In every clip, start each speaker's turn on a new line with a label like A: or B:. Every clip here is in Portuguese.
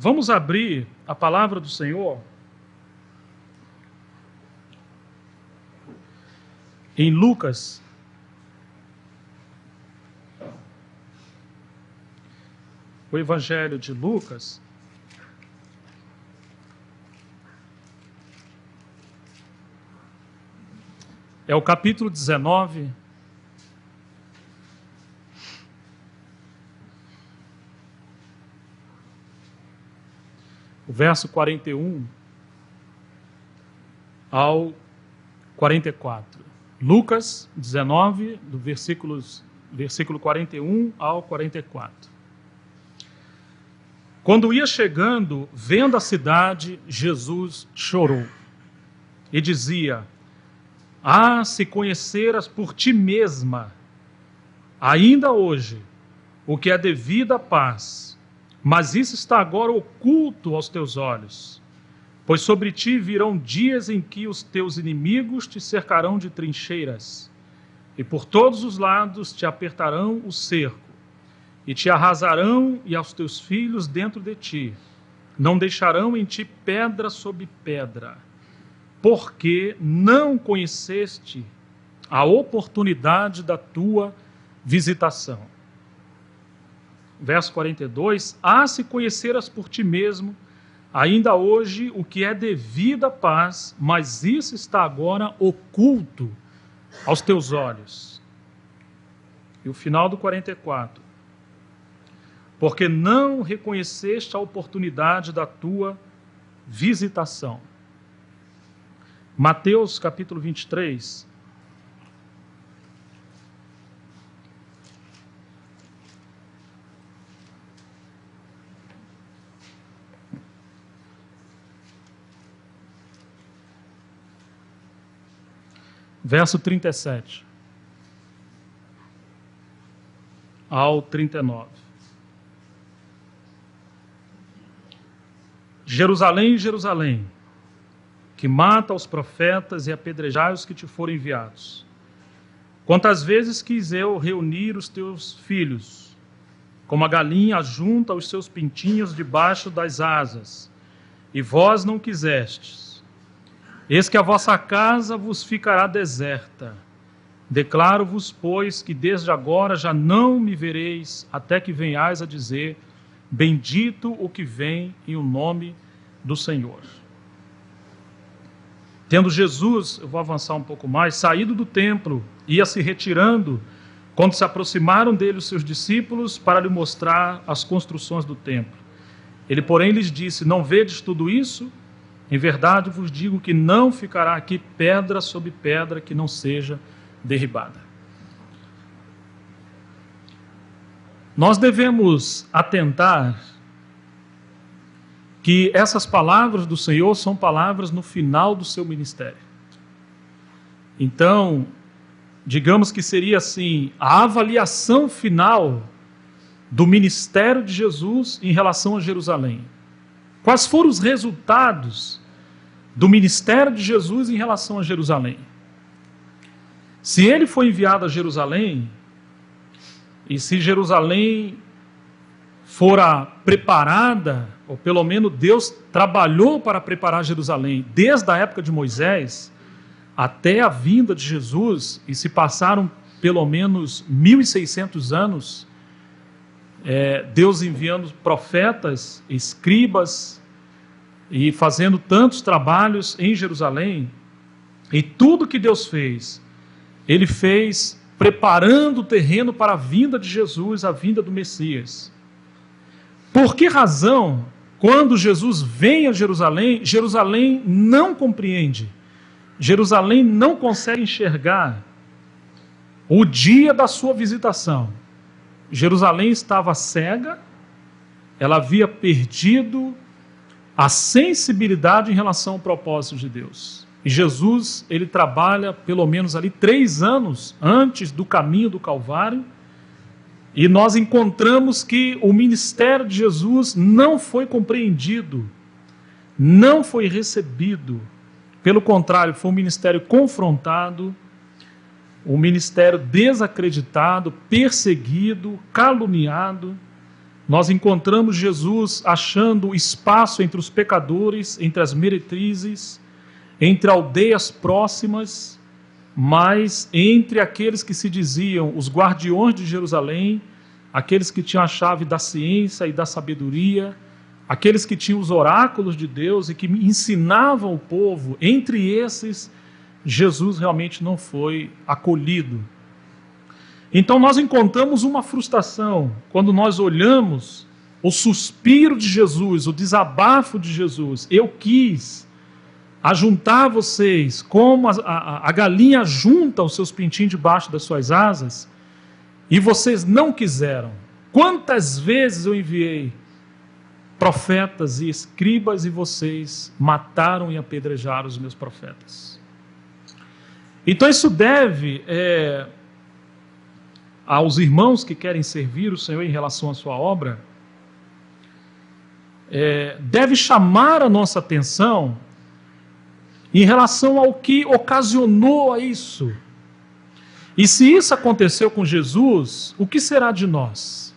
A: Vamos abrir a palavra do Senhor em Lucas, o Evangelho de Lucas, é o capítulo 19, o verso 41 ao 44. Lucas 19, do versículo 41 ao 44. Quando ia chegando, vendo a cidade, Jesus chorou e dizia: "Ah, se conheceras por ti mesma, ainda hoje, o que é devido à paz, mas isso está agora oculto aos teus olhos. Pois sobre ti virão dias em que os teus inimigos te cercarão de trincheiras, e por todos os lados te apertarão o cerco, e te arrasarão e aos teus filhos dentro de ti. Não deixarão em ti pedra sobre pedra, porque não conheceste a oportunidade da tua visitação." Verso 42, "Ah, se conheceras por ti mesmo, ainda hoje, o que é devido à paz, mas isso está agora oculto aos teus olhos." E o final do 44, "Porque não reconheceste a oportunidade da tua visitação." Mateus capítulo 23, verso 37 ao 39. "Jerusalém, Jerusalém, que mata os profetas e apedrejai os que te forem enviados. Quantas vezes quis eu reunir os teus filhos, como a galinha ajunta os seus pintinhos debaixo das asas, e vós não quisestes. Eis que a vossa casa vos ficará deserta. Declaro-vos, pois, que desde agora já não me vereis, até que venhais a dizer: bendito o que vem em o nome do Senhor." Tendo Jesus, eu vou avançar um pouco mais, saído do templo, ia se retirando, quando se aproximaram dele os seus discípulos para lhe mostrar as construções do templo. Ele, porém, lhes disse: "Não vedes tudo isso? Em verdade vos digo que não ficará aqui pedra sobre pedra que não seja derribada." Nós devemos atentar que essas palavras do Senhor são palavras no final do seu ministério. Então, digamos que seria assim, a avaliação final do ministério de Jesus em relação a Jerusalém. Quais foram os resultados do ministério de Jesus em relação a Jerusalém? Se ele foi enviado a Jerusalém, e se Jerusalém fora preparada, ou pelo menos Deus trabalhou para preparar Jerusalém desde a época de Moisés até a vinda de Jesus, e se passaram pelo menos 1.600 anos, Deus enviando profetas, escribas, e fazendo tantos trabalhos em Jerusalém, e tudo que Deus fez, Ele fez preparando o terreno para a vinda de Jesus, a vinda do Messias. Por que razão, quando Jesus vem a Jerusalém, Jerusalém não compreende, Jerusalém não consegue enxergar o dia da sua visitação? Jerusalém estava cega, ela havia perdido a sensibilidade em relação ao propósito de Deus. E Jesus, ele trabalha pelo menos ali 3 anos antes do caminho do Calvário, e nós encontramos que o ministério de Jesus não foi compreendido, não foi recebido. Pelo contrário, foi um ministério confrontado, um ministério desacreditado, perseguido, caluniado, nós encontramos Jesus achando espaço entre os pecadores, entre as meretrizes, entre aldeias próximas, mas entre aqueles que se diziam os guardiões de Jerusalém, aqueles que tinham a chave da ciência e da sabedoria, aqueles que tinham os oráculos de Deus e que ensinavam o povo, entre esses, Jesus realmente não foi acolhido. Então nós encontramos uma frustração quando nós olhamos o suspiro de Jesus, o desabafo de Jesus. Eu quis ajuntar vocês como a galinha junta os seus pintinhos debaixo das suas asas, e vocês não quiseram. Quantas vezes eu enviei profetas e escribas e vocês mataram e apedrejaram os meus profetas. Então isso deve aos irmãos que querem servir o Senhor em relação à sua obra, deve chamar a nossa atenção em relação ao que ocasionou a isso. E se isso aconteceu com Jesus, o que será de nós?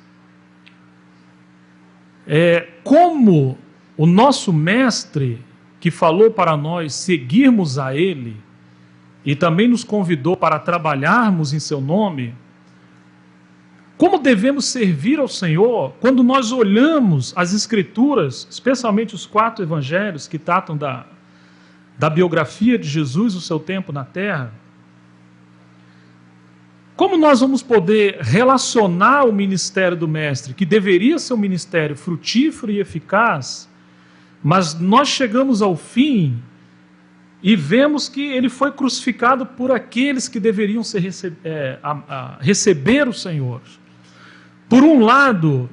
A: Como o nosso mestre, que falou para nós seguirmos a Ele, e também nos convidou para trabalharmos em seu nome, como devemos servir ao Senhor quando nós olhamos as Escrituras, especialmente os 4 evangelhos que tratam da biografia de Jesus, o seu tempo na terra? Como nós vamos poder relacionar o ministério do Mestre, que deveria ser um ministério frutífero e eficaz, mas nós chegamos ao fim e vemos que ele foi crucificado por aqueles que deveriam receber o Senhor. Por um lado,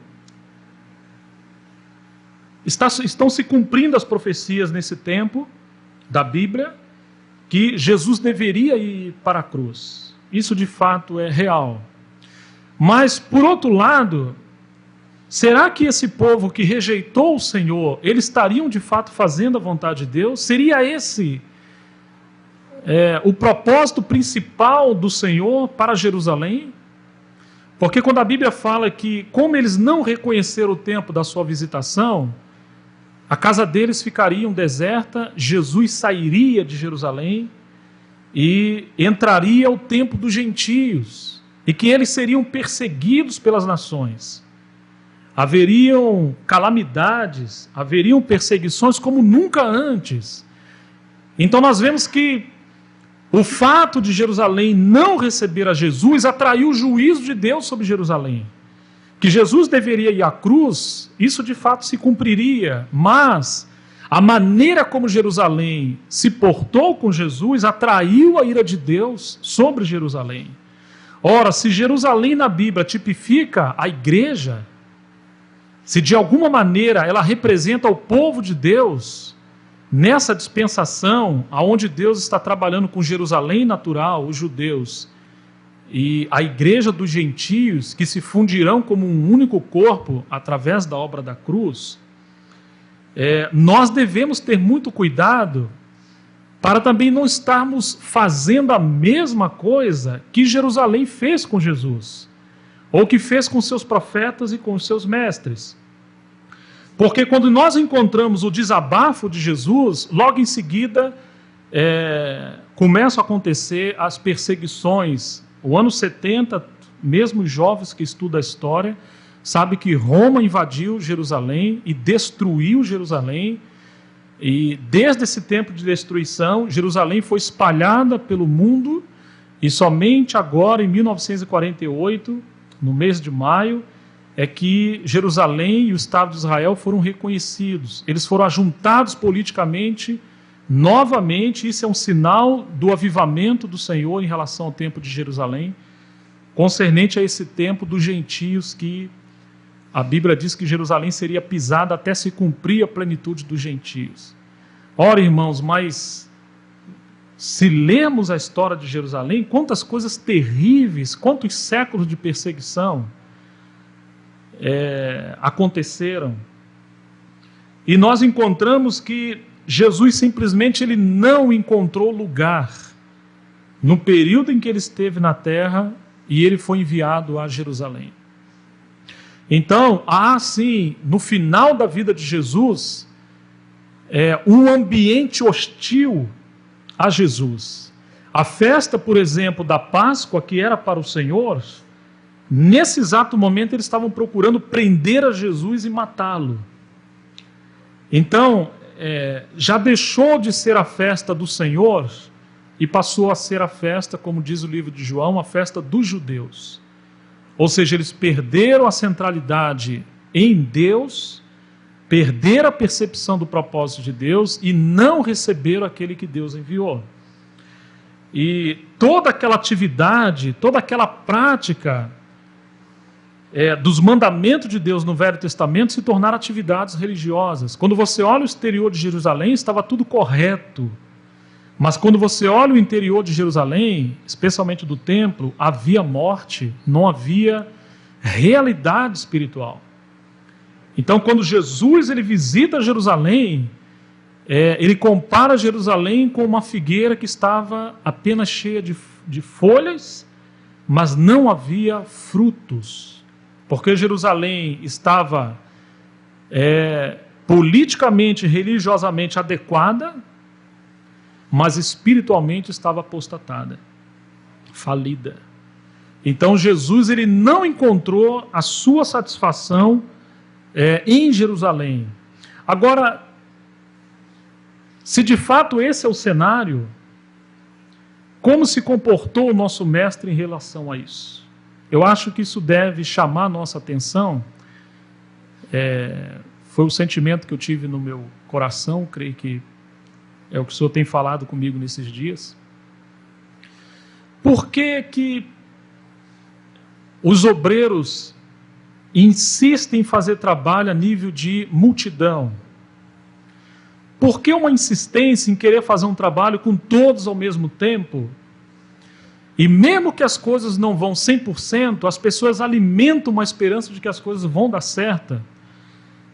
A: estão se cumprindo as profecias nesse tempo da Bíblia, que Jesus deveria ir para a cruz. Isso de fato é real. Mas, por outro lado, será que esse povo que rejeitou o Senhor, eles estariam de fato fazendo a vontade de Deus? Seria esse o propósito principal do Senhor para Jerusalém? Porque quando a Bíblia fala que, como eles não reconheceram o tempo da sua visitação, a casa deles ficaria deserta, Jesus sairia de Jerusalém e entraria o tempo dos gentios, e que eles seriam perseguidos pelas nações. Haveriam calamidades, haveriam perseguições como nunca antes. Então nós vemos que o fato de Jerusalém não receber a Jesus atraiu o juízo de Deus sobre Jerusalém. Que Jesus deveria ir à cruz, isso de fato se cumpriria, mas a maneira como Jerusalém se portou com Jesus atraiu a ira de Deus sobre Jerusalém. Ora, se Jerusalém na Bíblia tipifica a igreja, se de alguma maneira ela representa o povo de Deus, nessa dispensação, onde Deus está trabalhando com Jerusalém natural, os judeus, e a igreja dos gentios, que se fundirão como um único corpo através da obra da cruz, nós devemos ter muito cuidado para também não estarmos fazendo a mesma coisa que Jerusalém fez com Jesus, ou que fez com seus profetas e com os seus mestres. Porque quando nós encontramos o desabafo de Jesus, logo em seguida começam a acontecer as perseguições. O ano 70, mesmo os jovens que estudam a história, sabe que Roma invadiu Jerusalém e destruiu Jerusalém. E desde esse tempo de destruição, Jerusalém foi espalhada pelo mundo, e somente agora, em 1948, no mês de maio, é que Jerusalém e o Estado de Israel foram reconhecidos. Eles foram ajuntados politicamente novamente. Isso é um sinal do avivamento do Senhor em relação ao tempo de Jerusalém, concernente a esse tempo dos gentios, que a Bíblia diz que Jerusalém seria pisada até se cumprir a plenitude dos gentios. Ora, irmãos, mas se lermos a história de Jerusalém, quantas coisas terríveis, quantos séculos de perseguição aconteceram. E nós encontramos que Jesus simplesmente ele não encontrou lugar no período em que ele esteve na terra e ele foi enviado a Jerusalém. Então, há sim, no final da vida de Jesus, um ambiente hostil a Jesus. A festa, por exemplo, da Páscoa, que era para o Senhor, nesse exato momento eles estavam procurando prender a Jesus e matá-lo. Então, já deixou de ser a festa do Senhor e passou a ser a festa, como diz o livro de João, a festa dos judeus. Ou seja, eles perderam a centralidade em Deus, perderam a percepção do propósito de Deus e não receberam aquele que Deus enviou. E toda aquela atividade, toda aquela prática dos mandamentos de Deus no Velho Testamento se tornaram atividades religiosas. Quando você olha o exterior de Jerusalém, estava tudo correto. Mas quando você olha o interior de Jerusalém, especialmente do templo, havia morte, não havia realidade espiritual. Então, quando Jesus ele visita Jerusalém, ele compara Jerusalém com uma figueira que estava apenas cheia de folhas, mas não havia frutos. Porque Jerusalém estava politicamente, religiosamente adequada, mas espiritualmente estava apostatada, falida. Então Jesus ele não encontrou a sua satisfação em Jerusalém. Agora, se de fato esse é o cenário, como se comportou o nosso mestre em relação a isso? Eu acho que isso deve chamar a nossa atenção. Foi o sentimento que eu tive no meu coração, creio que é o que o Senhor tem falado comigo nesses dias. Por que os obreiros insistem em fazer trabalho a nível de multidão? Por que uma insistência em querer fazer um trabalho com todos ao mesmo tempo? E mesmo que as coisas não vão 100%, as pessoas alimentam uma esperança de que as coisas vão dar certo.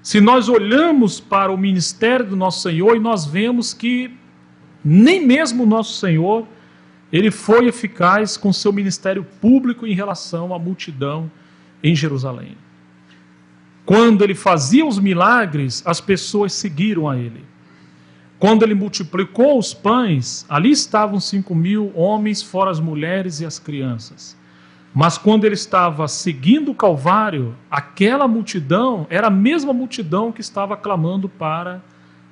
A: Se nós olhamos para o ministério do nosso Senhor e nós vemos que nem mesmo o nosso Senhor, ele foi eficaz com seu ministério público em relação à multidão em Jerusalém. Quando ele fazia os milagres, as pessoas seguiram a ele. Quando ele multiplicou os pães, ali estavam 5.000 homens, fora as mulheres e as crianças. Mas quando ele estava seguindo o Calvário, aquela multidão era a mesma multidão que estava clamando para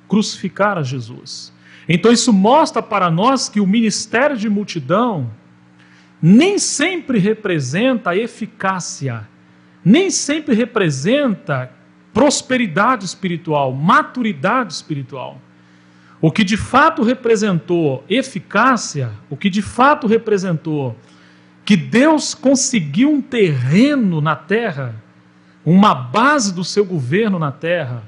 A: crucificar a Jesus. Então isso mostra para nós que o ministério de multidão nem sempre representa eficácia, nem sempre representa prosperidade espiritual, maturidade espiritual. O que de fato representou eficácia, o que de fato representou que Deus conseguiu um terreno na terra, uma base do seu governo na terra,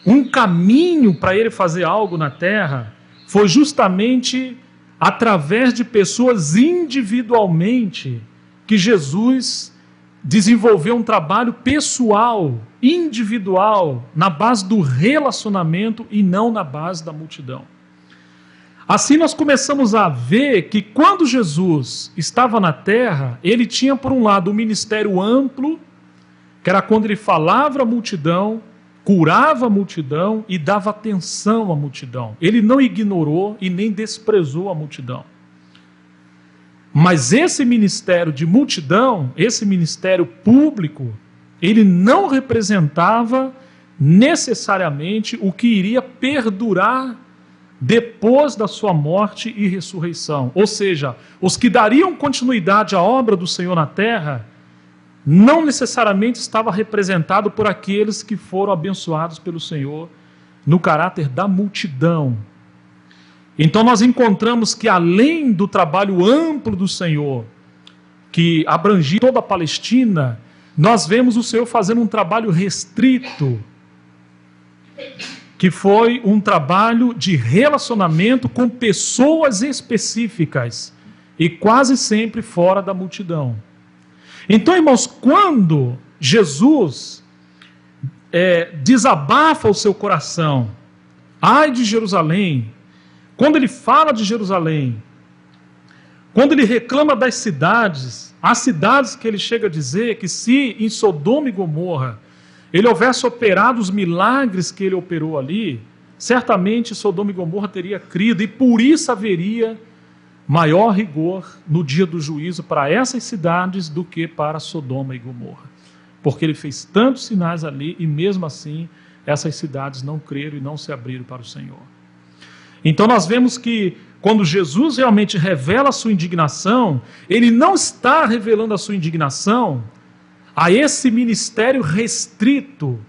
A: um caminho para ele fazer algo na terra, foi justamente através de pessoas individualmente que Jesus desenvolveu um trabalho pessoal, individual, na base do relacionamento e não na base da multidão. Assim nós começamos a ver que quando Jesus estava na terra, ele tinha por um lado um ministério amplo, que era quando ele falava à multidão, curava a multidão e dava atenção à multidão. Ele não ignorou e nem desprezou a multidão. Mas esse ministério de multidão, esse ministério público, ele não representava necessariamente o que iria perdurar depois da sua morte e ressurreição. Ou seja, os que dariam continuidade à obra do Senhor na terra, não necessariamente estava representado por aqueles que foram abençoados pelo Senhor no caráter da multidão. Então nós encontramos que além do trabalho amplo do Senhor, que abrangia toda a Palestina, nós vemos o Senhor fazendo um trabalho restrito, que foi um trabalho de relacionamento com pessoas específicas e quase sempre fora da multidão. Então, irmãos, quando Jesus desabafa o seu coração, ai de Jerusalém, quando ele fala de Jerusalém, quando ele reclama das cidades, há cidades que ele chega a dizer que se em Sodoma e Gomorra ele houvesse operado os milagres que ele operou ali, certamente Sodoma e Gomorra teria crido, e por isso haveria maior rigor no dia do juízo para essas cidades do que para Sodoma e Gomorra. Porque ele fez tantos sinais ali e mesmo assim essas cidades não creram e não se abriram para o Senhor. Então nós vemos que quando Jesus realmente revela a sua indignação, ele não está revelando a sua indignação a esse ministério restrito,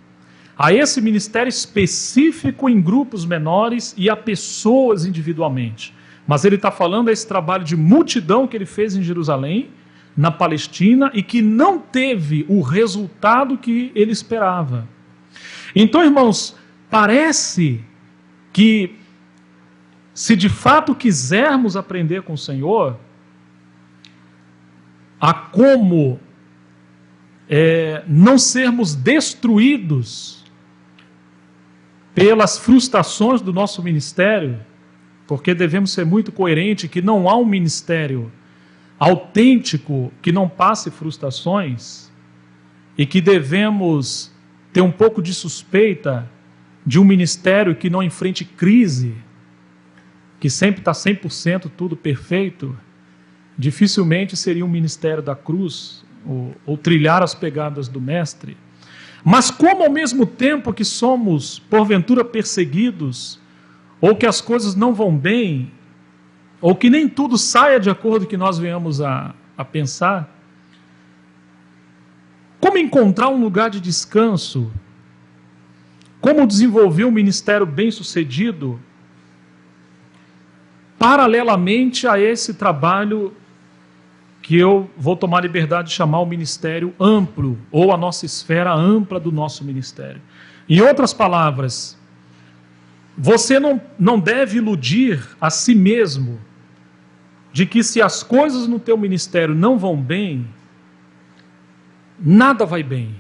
A: a esse ministério específico em grupos menores e a pessoas individualmente. Mas ele está falando desse trabalho de multidão que ele fez em Jerusalém, na Palestina, e que não teve o resultado que ele esperava. Então, irmãos, parece que se de fato quisermos aprender com o Senhor a como não sermos destruídos pelas frustrações do nosso ministério, porque devemos ser muito coerentes que não há um ministério autêntico que não passe frustrações, e que devemos ter um pouco de suspeita de um ministério que não enfrente crise, que sempre está 100% tudo perfeito, dificilmente seria um ministério da cruz, ou trilhar as pegadas do mestre. Mas como ao mesmo tempo que somos, porventura, perseguidos, ou que as coisas não vão bem, ou que nem tudo saia de acordo com o que nós venhamos a pensar, como encontrar um lugar de descanso? Como desenvolver um ministério bem-sucedido paralelamente a esse trabalho que eu vou tomar liberdade de chamar o ministério amplo, ou a nossa esfera ampla do nosso ministério? Em outras palavras, você não deve iludir a si mesmo de que se as coisas no teu ministério não vão bem, nada vai bem.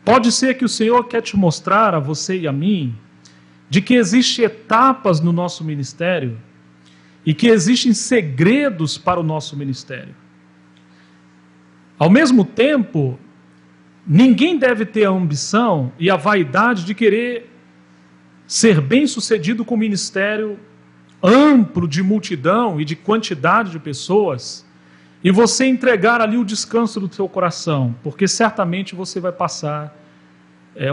A: Pode ser que o Senhor quer te mostrar a você e a mim de que existem etapas no nosso ministério e que existem segredos para o nosso ministério. Ao mesmo tempo, ninguém deve ter a ambição e a vaidade de querer ser bem-sucedido com o ministério amplo de multidão e de quantidade de pessoas, e você entregar ali o descanso do seu coração, porque certamente você vai passar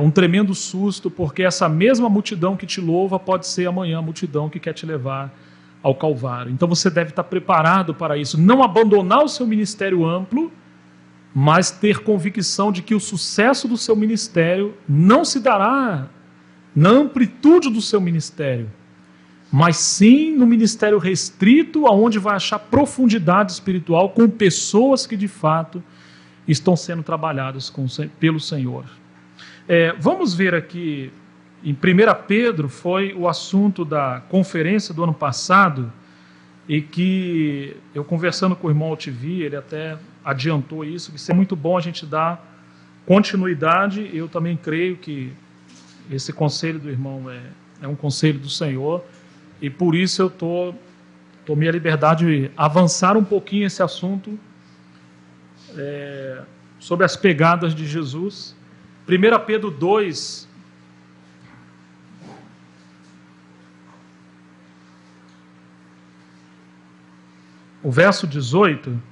A: um tremendo susto, porque essa mesma multidão que te louva pode ser amanhã a multidão que quer te levar ao Calvário. Então você deve estar preparado para isso, não abandonar o seu ministério amplo, mas ter convicção de que o sucesso do seu ministério não se dará na amplitude do seu ministério, mas sim no ministério restrito, aonde vai achar profundidade espiritual com pessoas que de fato estão sendo trabalhadas pelo Senhor. Vamos ver aqui, em 1 Pedro, foi o assunto da conferência do ano passado, e que eu conversando com o irmão Altivi, ele até adiantou isso, que isso é muito bom a gente dar continuidade. Eu também creio que esse conselho do irmão é um conselho do Senhor, e por isso eu tomei a liberdade de avançar um pouquinho esse assunto sobre as pegadas de Jesus. 1 Pedro 2, o verso 18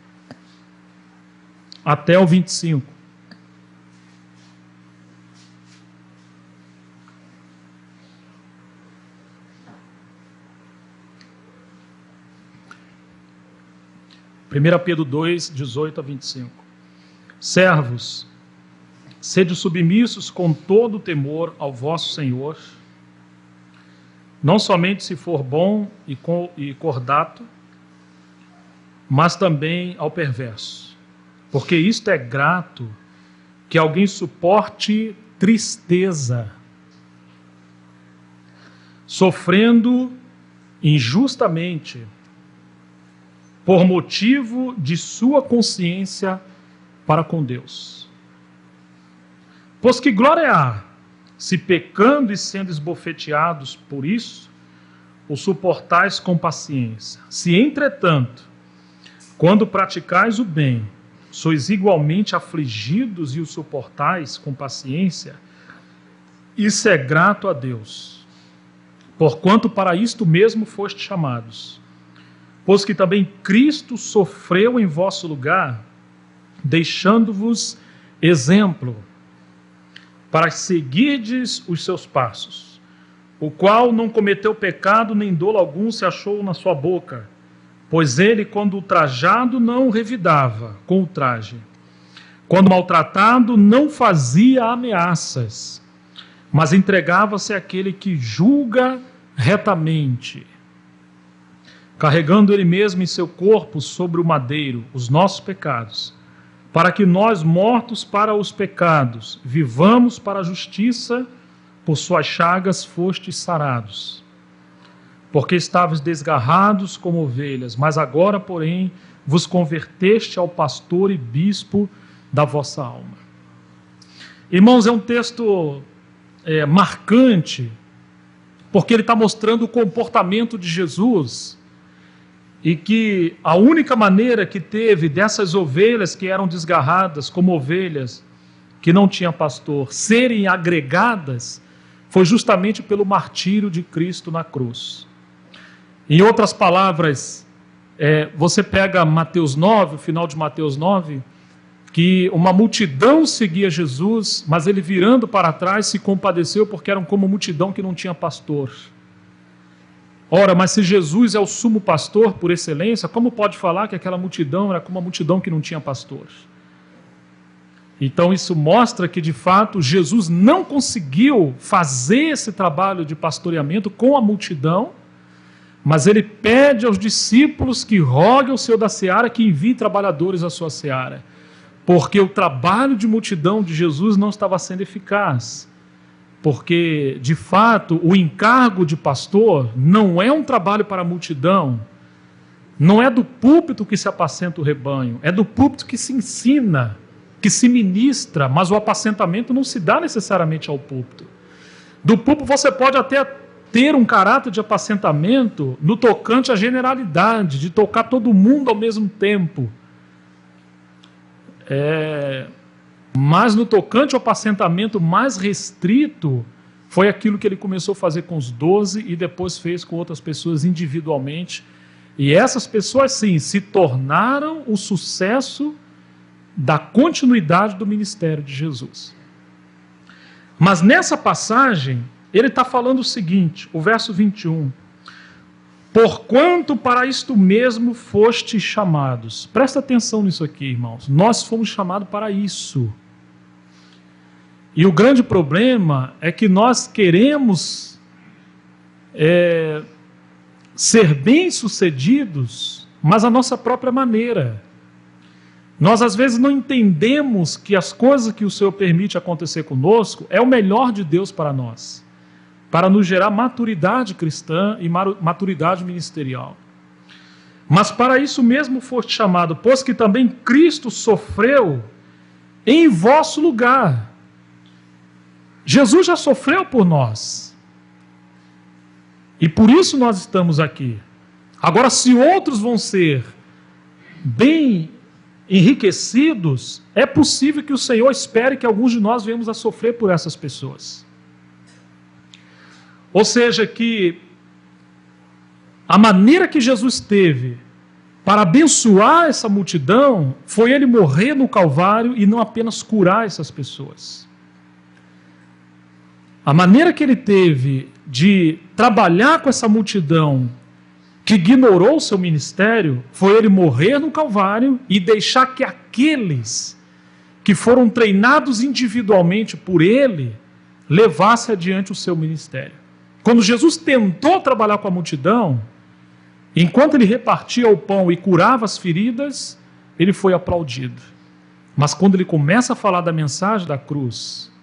A: até o 25. Pedro 2, 18 a 25. Servos, sede submissos com todo temor ao vosso Senhor, não somente se for bom e cordato, mas também ao perverso. Porque isto é grato, que alguém suporte tristeza, sofrendo injustamente, por motivo de sua consciência para com Deus. Pois que glória há, se pecando e sendo esbofeteados por isso, o suportais com paciência. Se, entretanto, quando praticais o bem, sois igualmente afligidos e o suportais com paciência, isso é grato a Deus, porquanto para isto mesmo fostes chamados. Pois que também Cristo sofreu em vosso lugar, deixando-vos exemplo, para seguirdes os seus passos, o qual não cometeu pecado, nem dolo algum se achou na sua boca, pois ele, quando ultrajado, não revidava com o traje. Quando maltratado, não fazia ameaças, mas entregava-se àquele que julga retamente, carregando ele mesmo em seu corpo sobre o madeiro os nossos pecados, para que nós, mortos para os pecados, vivamos para a justiça, por suas chagas fostes sarados. Porque estavas desgarrados como ovelhas, mas agora, porém, vos converteste ao pastor e bispo da vossa alma. Irmãos, é um texto marcante, porque ele está mostrando o comportamento de Jesus, e que a única maneira que teve dessas ovelhas que eram desgarradas, como ovelhas que não tinham pastor, serem agregadas, foi justamente pelo martírio de Cristo na cruz. Em outras palavras, você pega Mateus 9, o final de Mateus 9, que uma multidão seguia Jesus, mas ele, virando para trás, se compadeceu porque eram como multidão que não tinha pastor. Ora, mas se Jesus é o sumo pastor por excelência, como pode falar que aquela multidão era como uma multidão que não tinha pastor? Então isso mostra que, de fato, Jesus não conseguiu fazer esse trabalho de pastoreamento com a multidão, mas ele pede aos discípulos que roguem ao Senhor da seara que envie trabalhadores à sua seara, porque o trabalho de multidão de Jesus não estava sendo eficaz. Porque, de fato, o encargo de pastor não é um trabalho para a multidão, não é do púlpito que se apacenta o rebanho, é do púlpito que se ensina, que se ministra, mas o apacentamento não se dá necessariamente ao púlpito. Do púlpito você pode até ter um caráter de apacentamento no tocante à generalidade, de tocar todo mundo ao mesmo tempo. Mas no tocante ao apacentamento mais restrito, foi aquilo que ele começou a fazer com os 12 e depois fez com outras pessoas individualmente. E essas pessoas, sim, se tornaram o sucesso da continuidade do ministério de Jesus. Mas nessa passagem, ele está falando o seguinte, o verso 21. Porquanto para isto mesmo fostes chamados. Presta atenção nisso aqui, irmãos. Nós fomos chamados para isso. E o grande problema é que nós queremos ser bem-sucedidos, mas à nossa própria maneira. Nós às vezes não entendemos que as coisas que o Senhor permite acontecer conosco é o melhor de Deus para nós, para nos gerar maturidade cristã e maturidade ministerial. Mas para isso mesmo foste chamado, pois que também Cristo sofreu em vosso lugar. Jesus já sofreu por nós. E por isso nós estamos aqui. Agora, se outros vão ser bem enriquecidos, é possível que o Senhor espere que alguns de nós venhamos a sofrer por essas pessoas. Ou seja, que a maneira que Jesus teve para abençoar essa multidão foi ele morrer no Calvário e não apenas curar essas pessoas. A maneira que ele teve de trabalhar com essa multidão que ignorou o seu ministério foi ele morrer no Calvário e deixar que aqueles que foram treinados individualmente por ele levassem adiante o seu ministério. Quando Jesus tentou trabalhar com a multidão, enquanto ele repartia o pão e curava as feridas, ele foi aplaudido. Mas quando ele começa a falar da mensagem da cruz,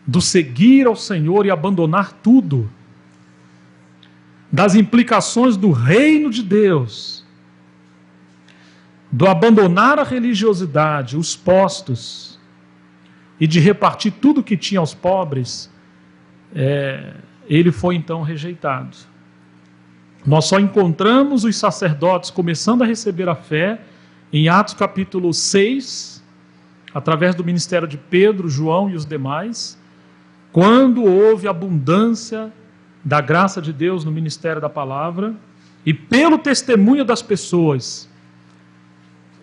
A: do seguir ao Senhor e abandonar tudo, das implicações do reino de Deus, do abandonar a religiosidade, os postos, e de repartir tudo que tinha aos pobres, ele foi então rejeitado. Nós só encontramos os sacerdotes começando a receber a fé em Atos capítulo 6, através do ministério de Pedro, João e os demais, quando houve abundância da graça de Deus no ministério da palavra, e pelo testemunho das pessoas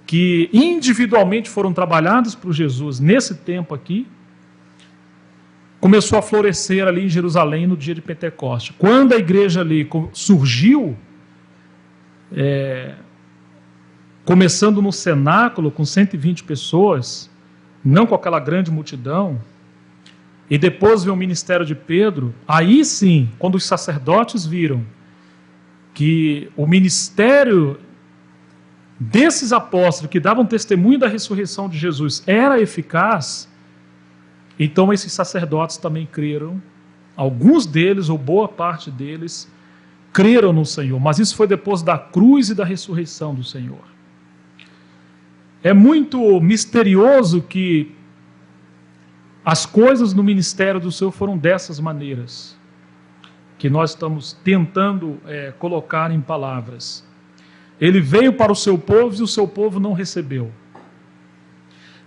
A: que individualmente foram trabalhadas por Jesus nesse tempo aqui, começou a florescer ali em Jerusalém no dia de Pentecoste. Quando a igreja ali surgiu, começando no cenáculo com 120 pessoas, não com aquela grande multidão, e depois veio o ministério de Pedro, aí sim, quando os sacerdotes viram que o ministério desses apóstolos que davam testemunho da ressurreição de Jesus era eficaz, então esses sacerdotes também creram. Alguns deles, ou boa parte deles, creram no Senhor. Mas isso foi depois da cruz e da ressurreição do Senhor. É muito misterioso que as coisas no ministério do Senhor foram dessas maneiras, que nós estamos tentando colocar em palavras. Ele veio para o seu povo e o seu povo não recebeu.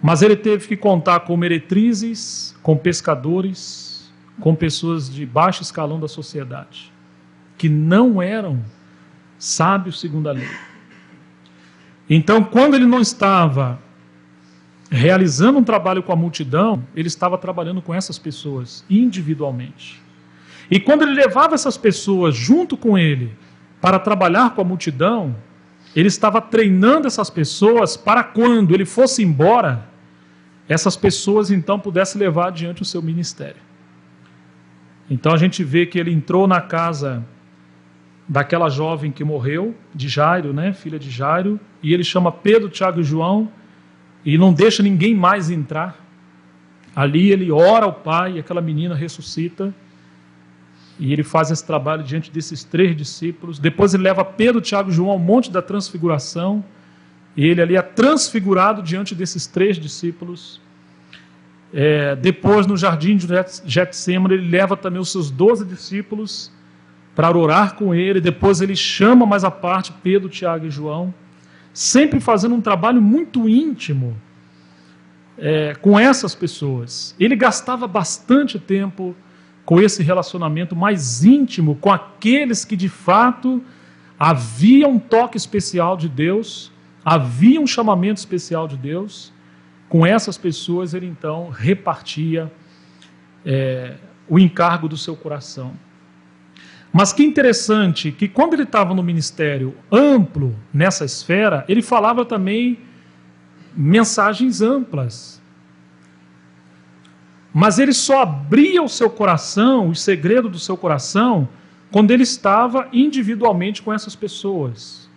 A: Mas ele teve que contar com meretrizes, com pescadores, com pessoas de baixo escalão da sociedade, que não eram sábios segundo a lei. Então, quando ele não estava realizando um trabalho com a multidão, ele estava trabalhando com essas pessoas individualmente. E quando ele levava essas pessoas junto com ele para trabalhar com a multidão, ele estava treinando essas pessoas para quando ele fosse embora, essas pessoas então pudessem levar adiante o seu ministério. Então a gente vê que ele entrou na casa daquela jovem que morreu, de Jairo, filha de Jairo, e ele chama Pedro, Tiago e João, e não deixa ninguém mais entrar. Ali ele ora ao Pai, e aquela menina ressuscita, e ele faz esse trabalho diante desses 3 discípulos. Depois ele leva Pedro, Tiago e João ao Monte da Transfiguração, e ele ali é transfigurado diante desses 3 discípulos. Depois, no jardim de Getsêmani, ele leva também os seus 12 discípulos para orar com ele. Depois ele chama mais à parte Pedro, Tiago e João, sempre fazendo um trabalho muito íntimo com essas pessoas. Ele gastava bastante tempo com esse relacionamento mais íntimo com aqueles que de fato havia um toque especial de Deus, havia um chamamento especial de Deus. Com essas pessoas ele então repartia o encargo do seu coração. Mas que interessante que quando ele estava no ministério amplo nessa esfera, ele falava também mensagens amplas. Mas ele só abria o seu coração, o segredo do seu coração, quando ele estava individualmente com essas pessoas.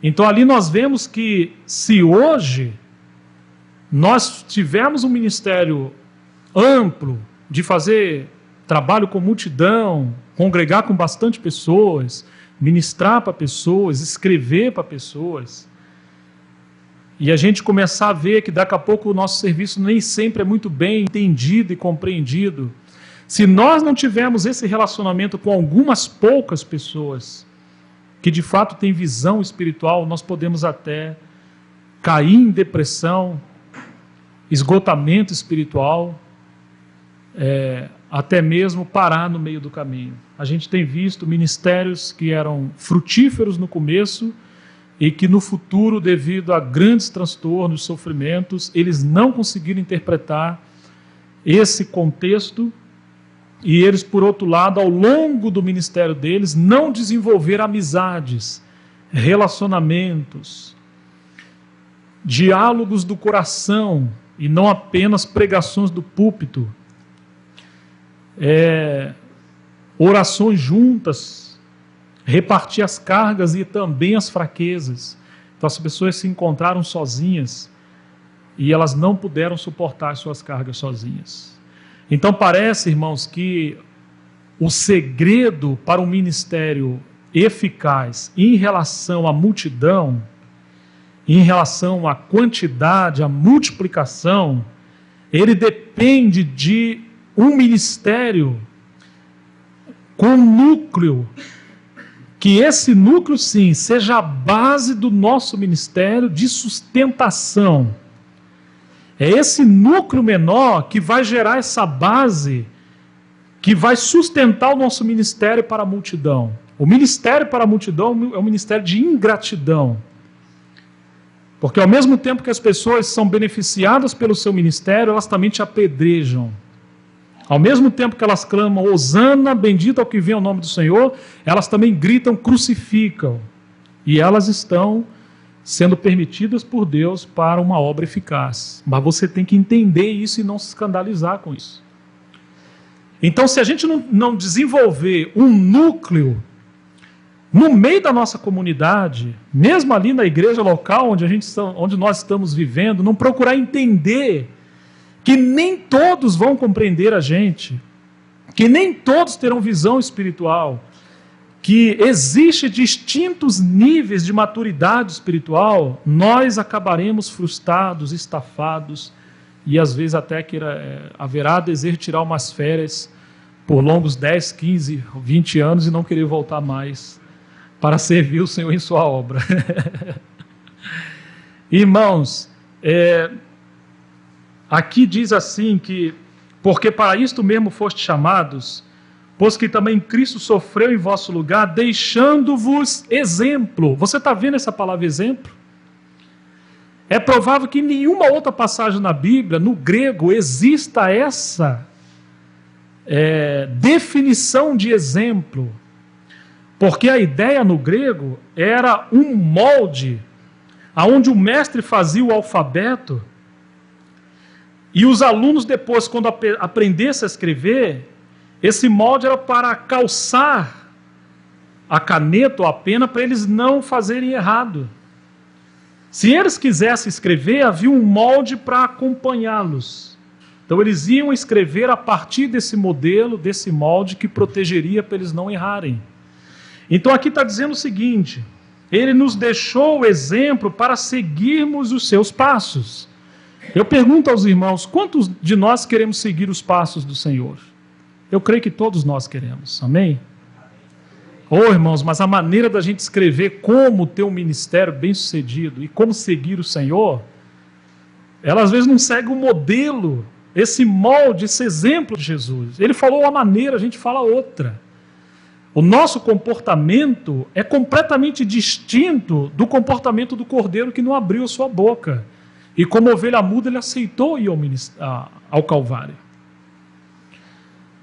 A: Então ali nós vemos que se hoje nós tivermos um ministério amplo de fazer trabalho com multidão, congregar com bastante pessoas, ministrar para pessoas, escrever para pessoas, e a gente começar a ver que daqui a pouco o nosso serviço nem sempre é muito bem entendido e compreendido, se nós não tivermos esse relacionamento com algumas poucas pessoas que de fato têm visão espiritual, nós podemos até cair em depressão, esgotamento espiritual, até mesmo parar no meio do caminho. A gente tem visto ministérios que eram frutíferos no começo e que no futuro, devido a grandes transtornos, sofrimentos, eles não conseguiram interpretar esse contexto e eles, por outro lado, ao longo do ministério deles, não desenvolveram amizades, relacionamentos, diálogos do coração e não apenas pregações do púlpito, orações juntas, repartir as cargas e também as fraquezas. Então as pessoas se encontraram sozinhas e elas não puderam suportar as suas cargas sozinhas. Então parece, irmãos, que o segredo para um ministério eficaz em relação à multidão, em relação à quantidade, à multiplicação, ele depende de um ministério com um núcleo que esse núcleo, sim, seja a base do nosso ministério de sustentação. É esse núcleo menor que vai gerar essa base que vai sustentar o nosso ministério para a multidão. O ministério para a multidão é um ministério de ingratidão. Porque ao mesmo tempo que as pessoas são beneficiadas pelo seu ministério, elas também te apedrejam. Ao mesmo tempo que elas clamam, Hosana, bendito ao que vem ao nome do Senhor, elas também gritam, crucificam. E elas estão sendo permitidas por Deus para uma obra eficaz. Mas você tem que entender isso e não se escandalizar com isso. Então, se a gente não desenvolver um núcleo no meio da nossa comunidade, mesmo ali na igreja local onde nós estamos vivendo, não procurar entender que nem todos vão compreender a gente, que nem todos terão visão espiritual, que existem distintos níveis de maturidade espiritual, nós acabaremos frustrados, estafados, e às vezes até que haverá desejo de tirar umas férias por longos 10, 15, 20 anos e não querer voltar mais para servir o Senhor em sua obra. Irmãos, aqui diz assim que, porque para isto mesmo foste chamados, pois que também Cristo sofreu em vosso lugar, deixando-vos exemplo. Você está vendo essa palavra exemplo? É provável que em nenhuma outra passagem na Bíblia, no grego, exista essa definição de exemplo. Porque a ideia no grego era um molde, onde o mestre fazia o alfabeto, e os alunos depois, quando aprendessem a escrever, esse molde era para calçar a caneta ou a pena para eles não fazerem errado. Se eles quisessem escrever, havia um molde para acompanhá-los. Então eles iam escrever a partir desse modelo, desse molde que protegeria para eles não errarem. Então aqui está dizendo o seguinte: ele nos deixou o exemplo para seguirmos os seus passos. Eu pergunto aos irmãos, quantos de nós queremos seguir os passos do Senhor? Eu creio que todos nós queremos, amém? Irmãos, mas a maneira da gente escrever como ter um ministério bem sucedido e como seguir o Senhor, ela às vezes não segue o modelo, esse molde, esse exemplo de Jesus. Ele falou uma maneira, a gente fala outra. O nosso comportamento é completamente distinto do comportamento do cordeiro que não abriu a sua boca. E como ovelha muda, ele aceitou ir ao Calvário.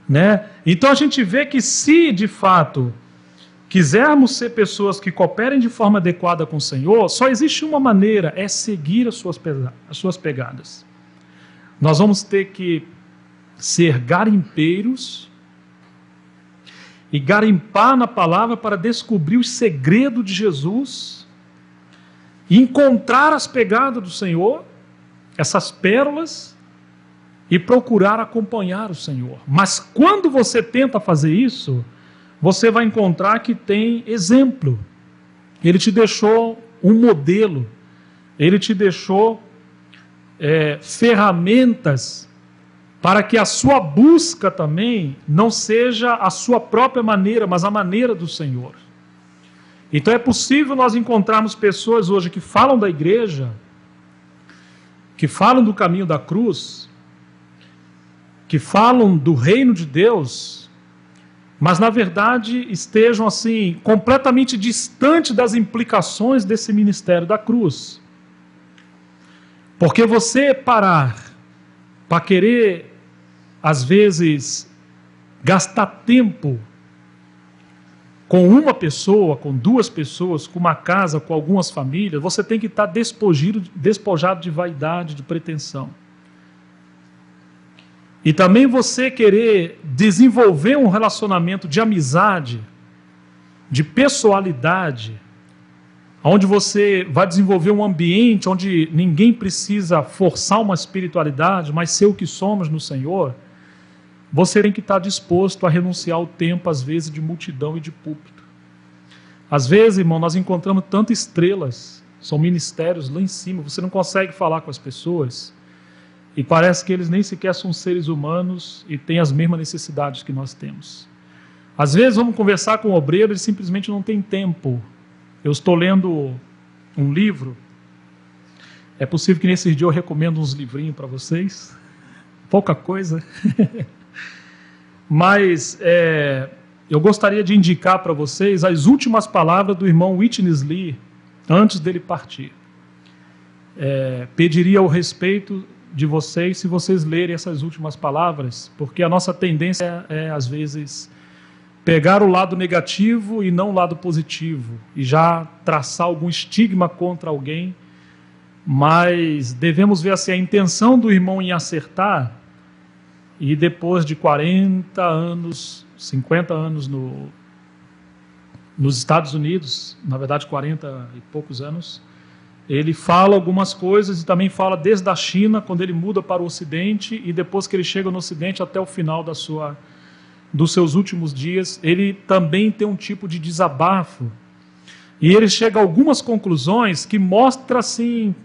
A: Né? Então a gente vê que se de fato quisermos ser pessoas que cooperem de forma adequada com o Senhor, só existe uma maneira, é seguir as suas pegadas. Nós vamos ter que ser garimpeiros e garimpar na palavra para descobrir o segredo de Jesus, encontrar as pegadas do Senhor, essas pérolas, e procurar acompanhar o Senhor. Mas quando você tenta fazer isso, você vai encontrar que tem exemplo. Ele te deixou um modelo, ele te deixou ferramentas para que a sua busca também não seja a sua própria maneira, mas a maneira do Senhor. Então é possível nós encontrarmos pessoas hoje que falam da igreja, que falam do caminho da cruz, que falam do reino de Deus, mas na verdade estejam assim completamente distantes das implicações desse ministério da cruz. Porque você parar para querer, às vezes, gastar tempo com uma pessoa, com duas pessoas, com uma casa, com algumas famílias, você tem que estar despojado de vaidade, de pretensão. E também você querer desenvolver um relacionamento de amizade, de pessoalidade, onde você vai desenvolver um ambiente onde ninguém precisa forçar uma espiritualidade, mas ser o que somos no Senhor, você tem que estar disposto a renunciar ao tempo, às vezes, de multidão e de púlpito. Às vezes, irmão, nós encontramos tantas estrelas, são ministérios lá em cima, você não consegue falar com as pessoas, e parece que eles nem sequer são seres humanos e têm as mesmas necessidades que nós temos. Às vezes vamos conversar com o obreiro, ele simplesmente não tem tempo. Eu estou lendo um livro, é possível que nesse dia eu recomendo uns livrinhos para vocês, pouca coisa, mas eu gostaria de indicar para vocês as últimas palavras do irmão Witness Lee, antes dele partir. Pediria o respeito de vocês se vocês lerem essas últimas palavras, porque a nossa tendência às vezes, pegar o lado negativo e não o lado positivo, e já traçar algum estigma contra alguém, mas devemos ver assim, a intenção do irmão em acertar, e depois de 40 anos, 50 anos nos Estados Unidos, na verdade 40 e poucos anos, ele fala algumas coisas e também fala desde a China, quando ele muda para o Ocidente, e depois que ele chega no Ocidente até o final dos seus últimos dias, ele também tem um tipo de desabafo. E ele chega a algumas conclusões que mostram assim,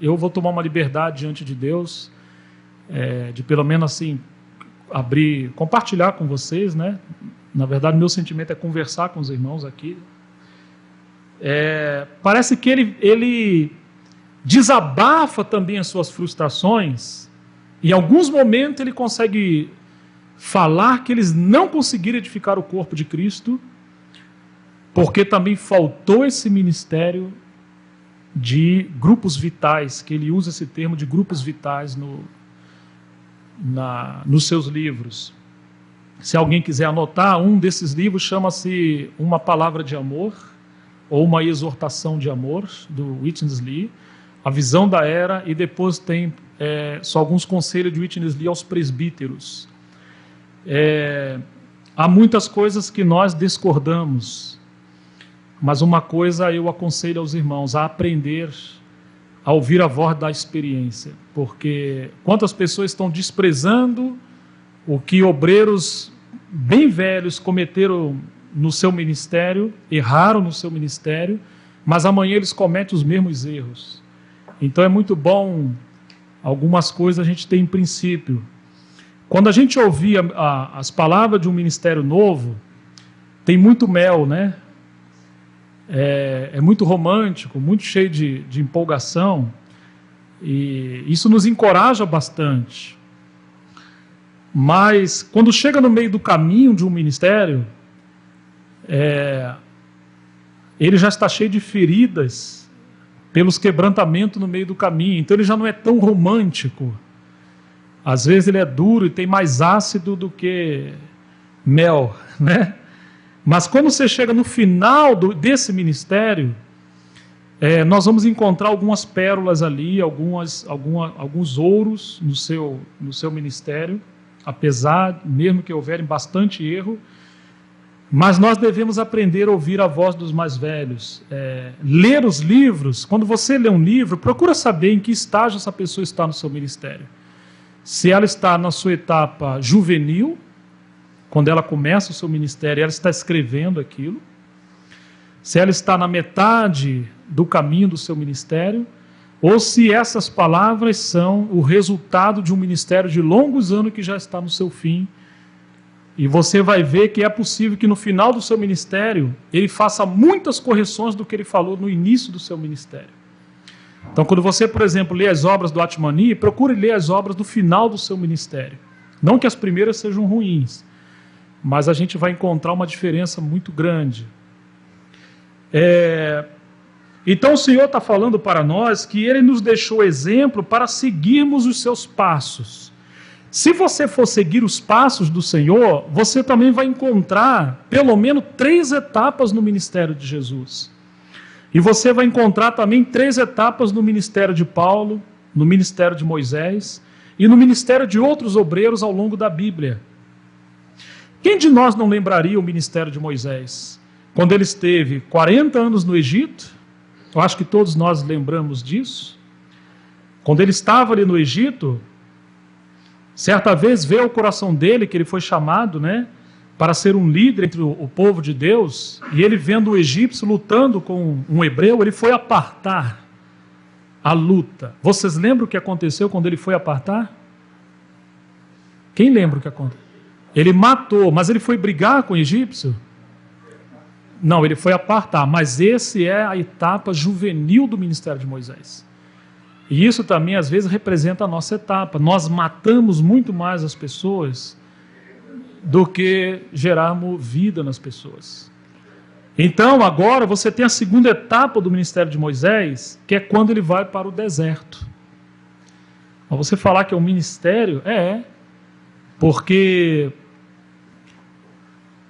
A: eu vou tomar uma liberdade diante de Deus, de pelo menos assim, compartilhar com vocês, né? Na verdade, meu sentimento é conversar com os irmãos aqui. Parece que ele desabafa também as suas frustrações, e em alguns momentos ele consegue falar que eles não conseguiram edificar o corpo de Cristo, porque também faltou esse ministério de grupos vitais, que ele usa esse termo de grupos vitais nos seus livros. Se alguém quiser anotar, um desses livros chama-se Uma Palavra de Amor, ou Uma Exortação de Amor, do Witness Lee, A Visão da Era, e depois tem só alguns conselhos de Witness Lee aos presbíteros. Há muitas coisas que nós discordamos, mas uma coisa eu aconselho aos irmãos, a aprender a ouvir a voz da experiência, porque quantas pessoas estão desprezando o que obreiros bem velhos cometeram no seu ministério, erraram no seu ministério, mas amanhã eles cometem os mesmos erros. Então é muito bom, algumas coisas a gente tem em princípio. Quando a gente ouvir as palavras de um ministério novo, tem muito mel, né? É muito romântico, muito cheio de empolgação, e isso nos encoraja bastante. Mas quando chega no meio do caminho de um ministério, ele já está cheio de feridas pelos quebrantamentos no meio do caminho, então ele já não é tão romântico. Às vezes ele é duro e tem mais ácido do que mel, né? Mas quando você chega no final desse ministério, nós vamos encontrar algumas pérolas ali, alguns ouros no seu ministério, apesar, mesmo que houverem bastante erro, mas nós devemos aprender a ouvir a voz dos mais velhos. Ler os livros, quando você lê um livro, procura saber em que estágio essa pessoa está no seu ministério. Se ela está na sua etapa juvenil, quando ela começa o seu ministério, ela está escrevendo aquilo. Se ela está na metade do caminho do seu ministério, ou se essas palavras são o resultado de um ministério de longos anos que já está no seu fim. E você vai ver que é possível que no final do seu ministério, ele faça muitas correções do que ele falou no início do seu ministério. Então, quando você, por exemplo, lê as obras do Atmani, procure ler as obras do final do seu ministério. Não que as primeiras sejam ruins, mas a gente vai encontrar uma diferença muito grande. Então o Senhor está falando para nós que Ele nos deixou exemplo para seguirmos os seus passos. Se você for seguir os passos do Senhor, você também vai encontrar pelo menos 3 etapas no ministério de Jesus. E você vai encontrar também 3 etapas no ministério de Paulo, no ministério de Moisés e no ministério de outros obreiros ao longo da Bíblia. Quem de nós não lembraria o ministério de Moisés? Quando ele esteve 40 anos no Egito, eu acho que todos nós lembramos disso. Quando ele estava ali no Egito, certa vez veio ao coração dele que ele foi chamado, né, para ser um líder entre o povo de Deus, e ele vendo o egípcio lutando com um hebreu, ele foi apartar a luta. Vocês lembram o que aconteceu quando ele foi apartar? Quem lembra o que aconteceu? Ele matou, mas ele foi brigar com o egípcio? Não, ele foi apartar, mas esse é a etapa juvenil do ministério de Moisés. E isso também, às vezes, representa a nossa etapa. Nós matamos muito mais as pessoas do que gerarmos vida nas pessoas. Então, agora, você tem a segunda etapa do ministério de Moisés, que é quando ele vai para o deserto. Mas você falar que é um ministério, porque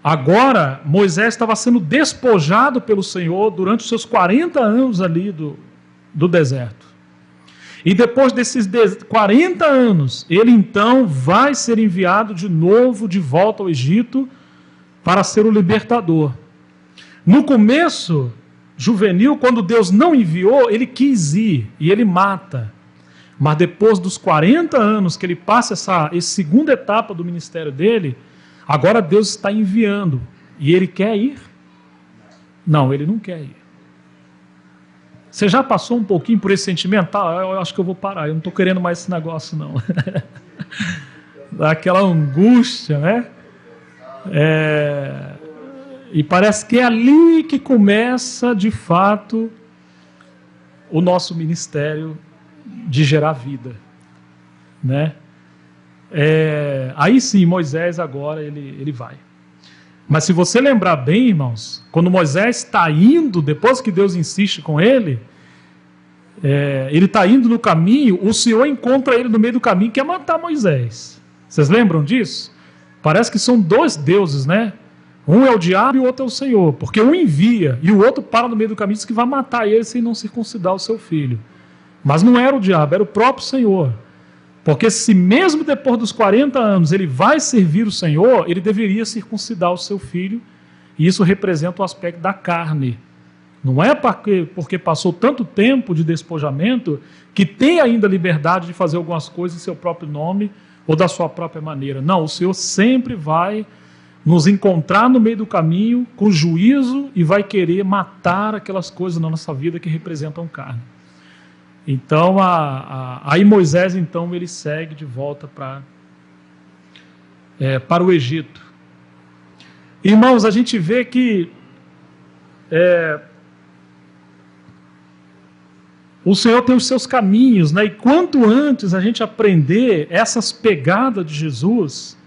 A: agora Moisés estava sendo despojado pelo Senhor durante os seus 40 anos ali do deserto. E depois desses 40 anos, ele então vai ser enviado de novo de volta ao Egito para ser o libertador. No começo juvenil, quando Deus não enviou, ele quis ir e ele mata. Mas depois dos 40 anos que ele passa essa segunda etapa do ministério dele, agora Deus está enviando. E ele quer ir? Não, ele não quer ir. Você já passou um pouquinho por esse sentimento? Eu acho que eu vou parar, eu não estou querendo mais esse negócio, não. Dá aquela angústia, né? E parece que é ali que começa, de fato, o nosso ministério de gerar vida, né? Aí sim, Moisés agora ele vai. Mas se você lembrar bem, irmãos, quando Moisés está indo, depois que Deus insiste com ele está indo no caminho, o Senhor encontra ele no meio do caminho e quer matar Moisés. Vocês lembram disso? Parece que são dois deuses, né? Um é o diabo e o outro é o Senhor, porque um envia e o outro para no meio do caminho e diz que vai matar ele se não circuncidar o seu filho. Mas não era o diabo, era o próprio Senhor. Porque se mesmo depois dos 40 anos ele vai servir o Senhor, ele deveria circuncidar o seu filho, e isso representa o aspecto da carne. Não é porque passou tanto tempo de despojamento que tem ainda liberdade de fazer algumas coisas em seu próprio nome ou da sua própria maneira. Não, o Senhor sempre vai nos encontrar no meio do caminho com juízo e vai querer matar aquelas coisas na nossa vida que representam carne. Então, aí Moisés, então, ele segue de volta para o Egito. Irmãos, a gente vê que o Senhor tem os seus caminhos, né? E quanto antes a gente aprender essas pegadas de Jesus,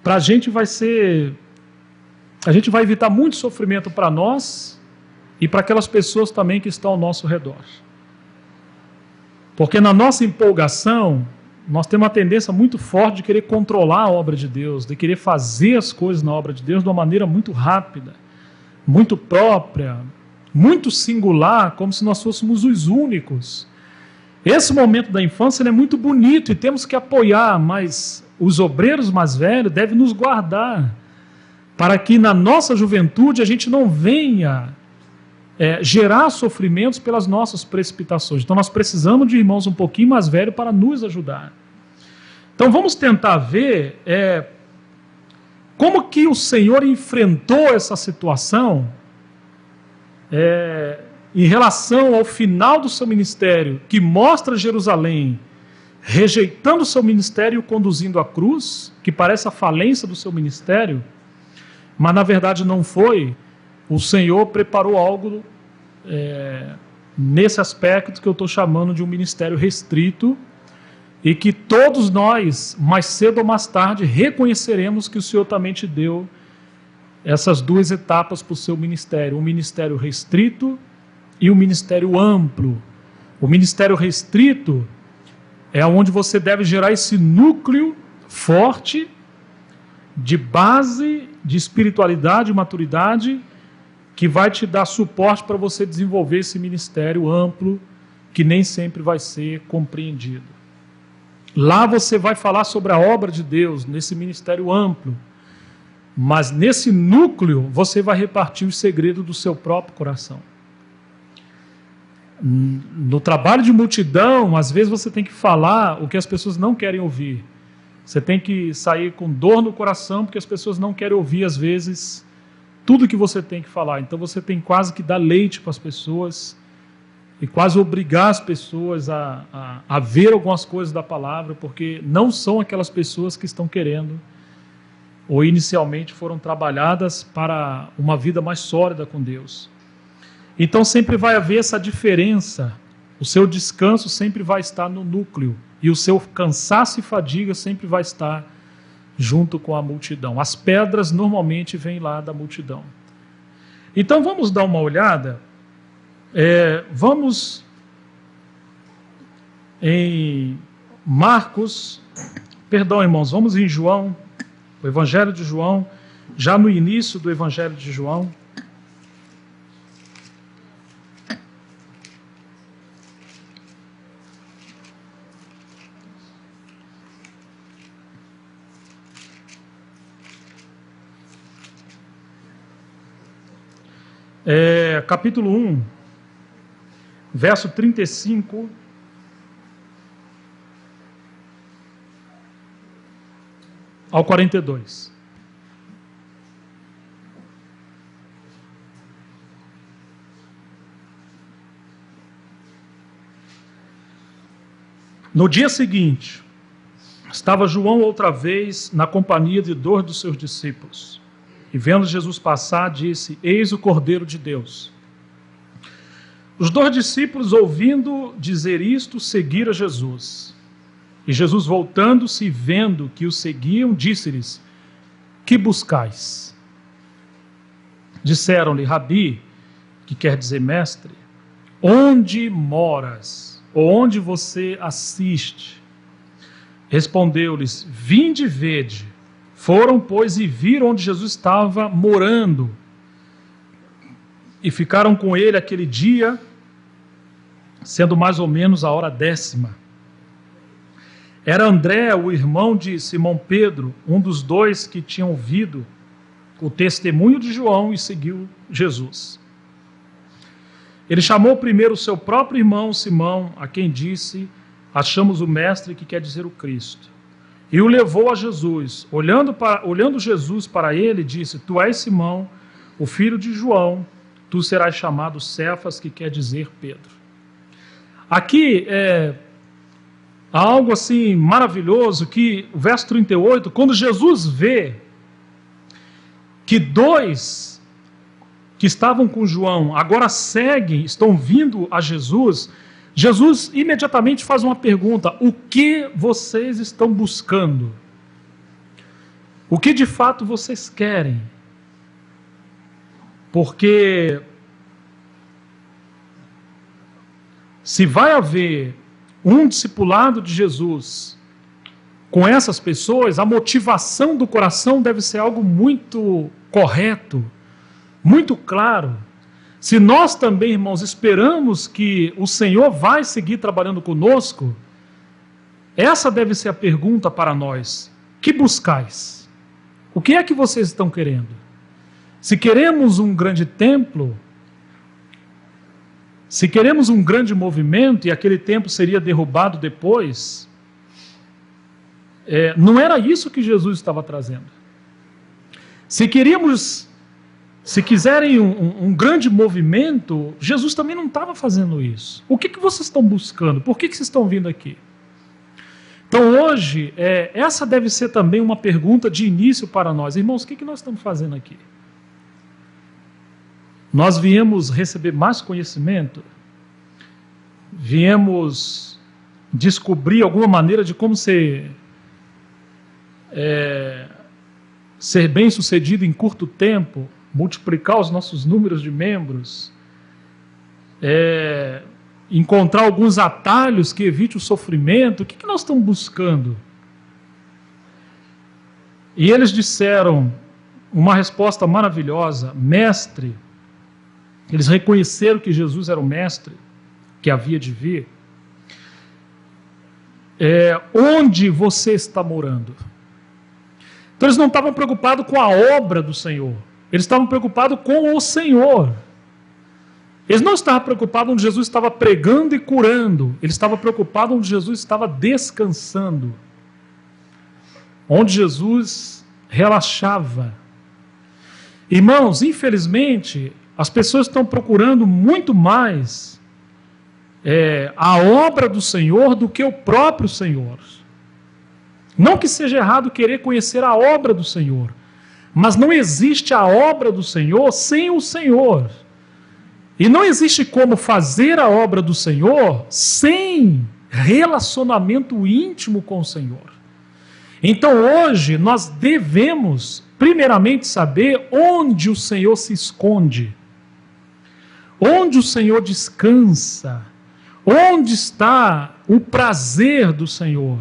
A: a gente vai evitar muito sofrimento para nós e para aquelas pessoas também que estão ao nosso redor. Porque na nossa empolgação, nós temos uma tendência muito forte de querer controlar a obra de Deus, de querer fazer as coisas na obra de Deus de uma maneira muito rápida, muito própria, muito singular, como se nós fôssemos os únicos. Esse momento da infância ele é muito bonito e temos que apoiar, mas os obreiros mais velhos devem nos guardar para que na nossa juventude a gente não venha gerar sofrimentos pelas nossas precipitações. Então nós precisamos de irmãos um pouquinho mais velhos para nos ajudar. Então vamos tentar ver como que o Senhor enfrentou essa situação em relação ao final do seu ministério, que mostra Jerusalém rejeitando o seu ministério e o conduzindo à cruz, que parece a falência do seu ministério, mas na verdade não foi. O Senhor preparou algo nesse aspecto que eu estou chamando de um ministério restrito e que todos nós, mais cedo ou mais tarde, reconheceremos que o Senhor também te deu essas duas etapas para o seu ministério, um ministério restrito e um ministério amplo. O ministério restrito é onde você deve gerar esse núcleo forte de base, de espiritualidade e maturidade, que vai te dar suporte para você desenvolver esse ministério amplo, que nem sempre vai ser compreendido. Lá você vai falar sobre a obra de Deus, nesse ministério amplo, mas nesse núcleo você vai repartir os segredos do seu próprio coração. No trabalho de multidão, às vezes você tem que falar o que as pessoas não querem ouvir. Você tem que sair com dor no coração, porque as pessoas não querem ouvir, às vezes, tudo que você tem que falar. Então você tem quase que dar leite para as pessoas e quase obrigar as pessoas a ver algumas coisas da palavra, porque não são aquelas pessoas que estão querendo ou inicialmente foram trabalhadas para uma vida mais sólida com Deus. Então sempre vai haver essa diferença. O seu descanso sempre vai estar no núcleo e o seu cansaço e fadiga sempre vai estar junto com a multidão. As pedras normalmente vêm lá da multidão. Então vamos dar uma olhada. Vamos em Marcos, perdão, irmãos, vamos em João, o Evangelho de João, já no início do Evangelho de João. Capítulo 1, verso 35 ao 42. No dia seguinte, estava João outra vez na companhia de 2 dos seus discípulos. E vendo Jesus passar, disse: Eis o Cordeiro de Deus. Os 2 discípulos, ouvindo dizer isto, seguiram Jesus. E Jesus, voltando-se e vendo que o seguiam, disse-lhes: Que buscais? Disseram-lhe: Rabi, que quer dizer mestre, onde moras? Ou onde você assiste? Respondeu-lhes: Vinde e vede. Foram, pois, e viram onde Jesus estava morando. E ficaram com ele aquele dia, sendo mais ou menos a hora 10ª. Era André, o irmão de Simão Pedro, um dos 2 que tinham ouvido o testemunho de João e seguiu Jesus. Ele chamou primeiro o seu próprio irmão Simão, a quem disse: Achamos o mestre, que quer dizer o Cristo. E o levou a Jesus. Olhando Jesus para ele, disse: Tu és Simão, o filho de João, tu serás chamado Cefas, que quer dizer Pedro. Aqui há algo assim maravilhoso, que o verso 38, quando Jesus vê que 2 que estavam com João agora seguem, estão vindo a Jesus, Jesus imediatamente faz uma pergunta: o que vocês estão buscando? O que de fato vocês querem? Porque se vai haver um discipulado de Jesus com essas pessoas, a motivação do coração deve ser algo muito correto, muito claro. Se nós também, irmãos, esperamos que o Senhor vai seguir trabalhando conosco, essa deve ser a pergunta para nós: que buscais? O que é que vocês estão querendo? Se queremos um grande templo, se queremos um grande movimento, e aquele templo seria derrubado depois, não era isso que Jesus estava trazendo. Se quiserem um grande movimento, Jesus também não estava fazendo isso. O que vocês estão buscando? Por que vocês estão vindo aqui? Então hoje, essa deve ser também uma pergunta de início para nós. Irmãos, o que nós estamos fazendo aqui? Nós viemos receber mais conhecimento? Viemos descobrir alguma maneira de como ser bem sucedido em curto tempo? Multiplicar os nossos números de membros, encontrar alguns atalhos que evite o sofrimento? O que nós estamos buscando? E eles disseram uma resposta maravilhosa: Mestre. Eles reconheceram que Jesus era o mestre que havia de vir. Onde você está morando? Então eles não estavam preocupados com a obra do Senhor. Eles estavam preocupados com o Senhor. Eles não estavam preocupados onde Jesus estava pregando e curando. Eles estavam preocupados onde Jesus estava descansando. Onde Jesus relaxava. Irmãos, infelizmente, as pessoas estão procurando muito mais a obra do Senhor do que o próprio Senhor. Não que seja errado querer conhecer a obra do Senhor, mas não existe a obra do Senhor sem o Senhor. E não existe como fazer a obra do Senhor sem relacionamento íntimo com o Senhor. Então hoje nós devemos primeiramente saber onde o Senhor se esconde, onde o Senhor descansa, onde está o prazer do Senhor,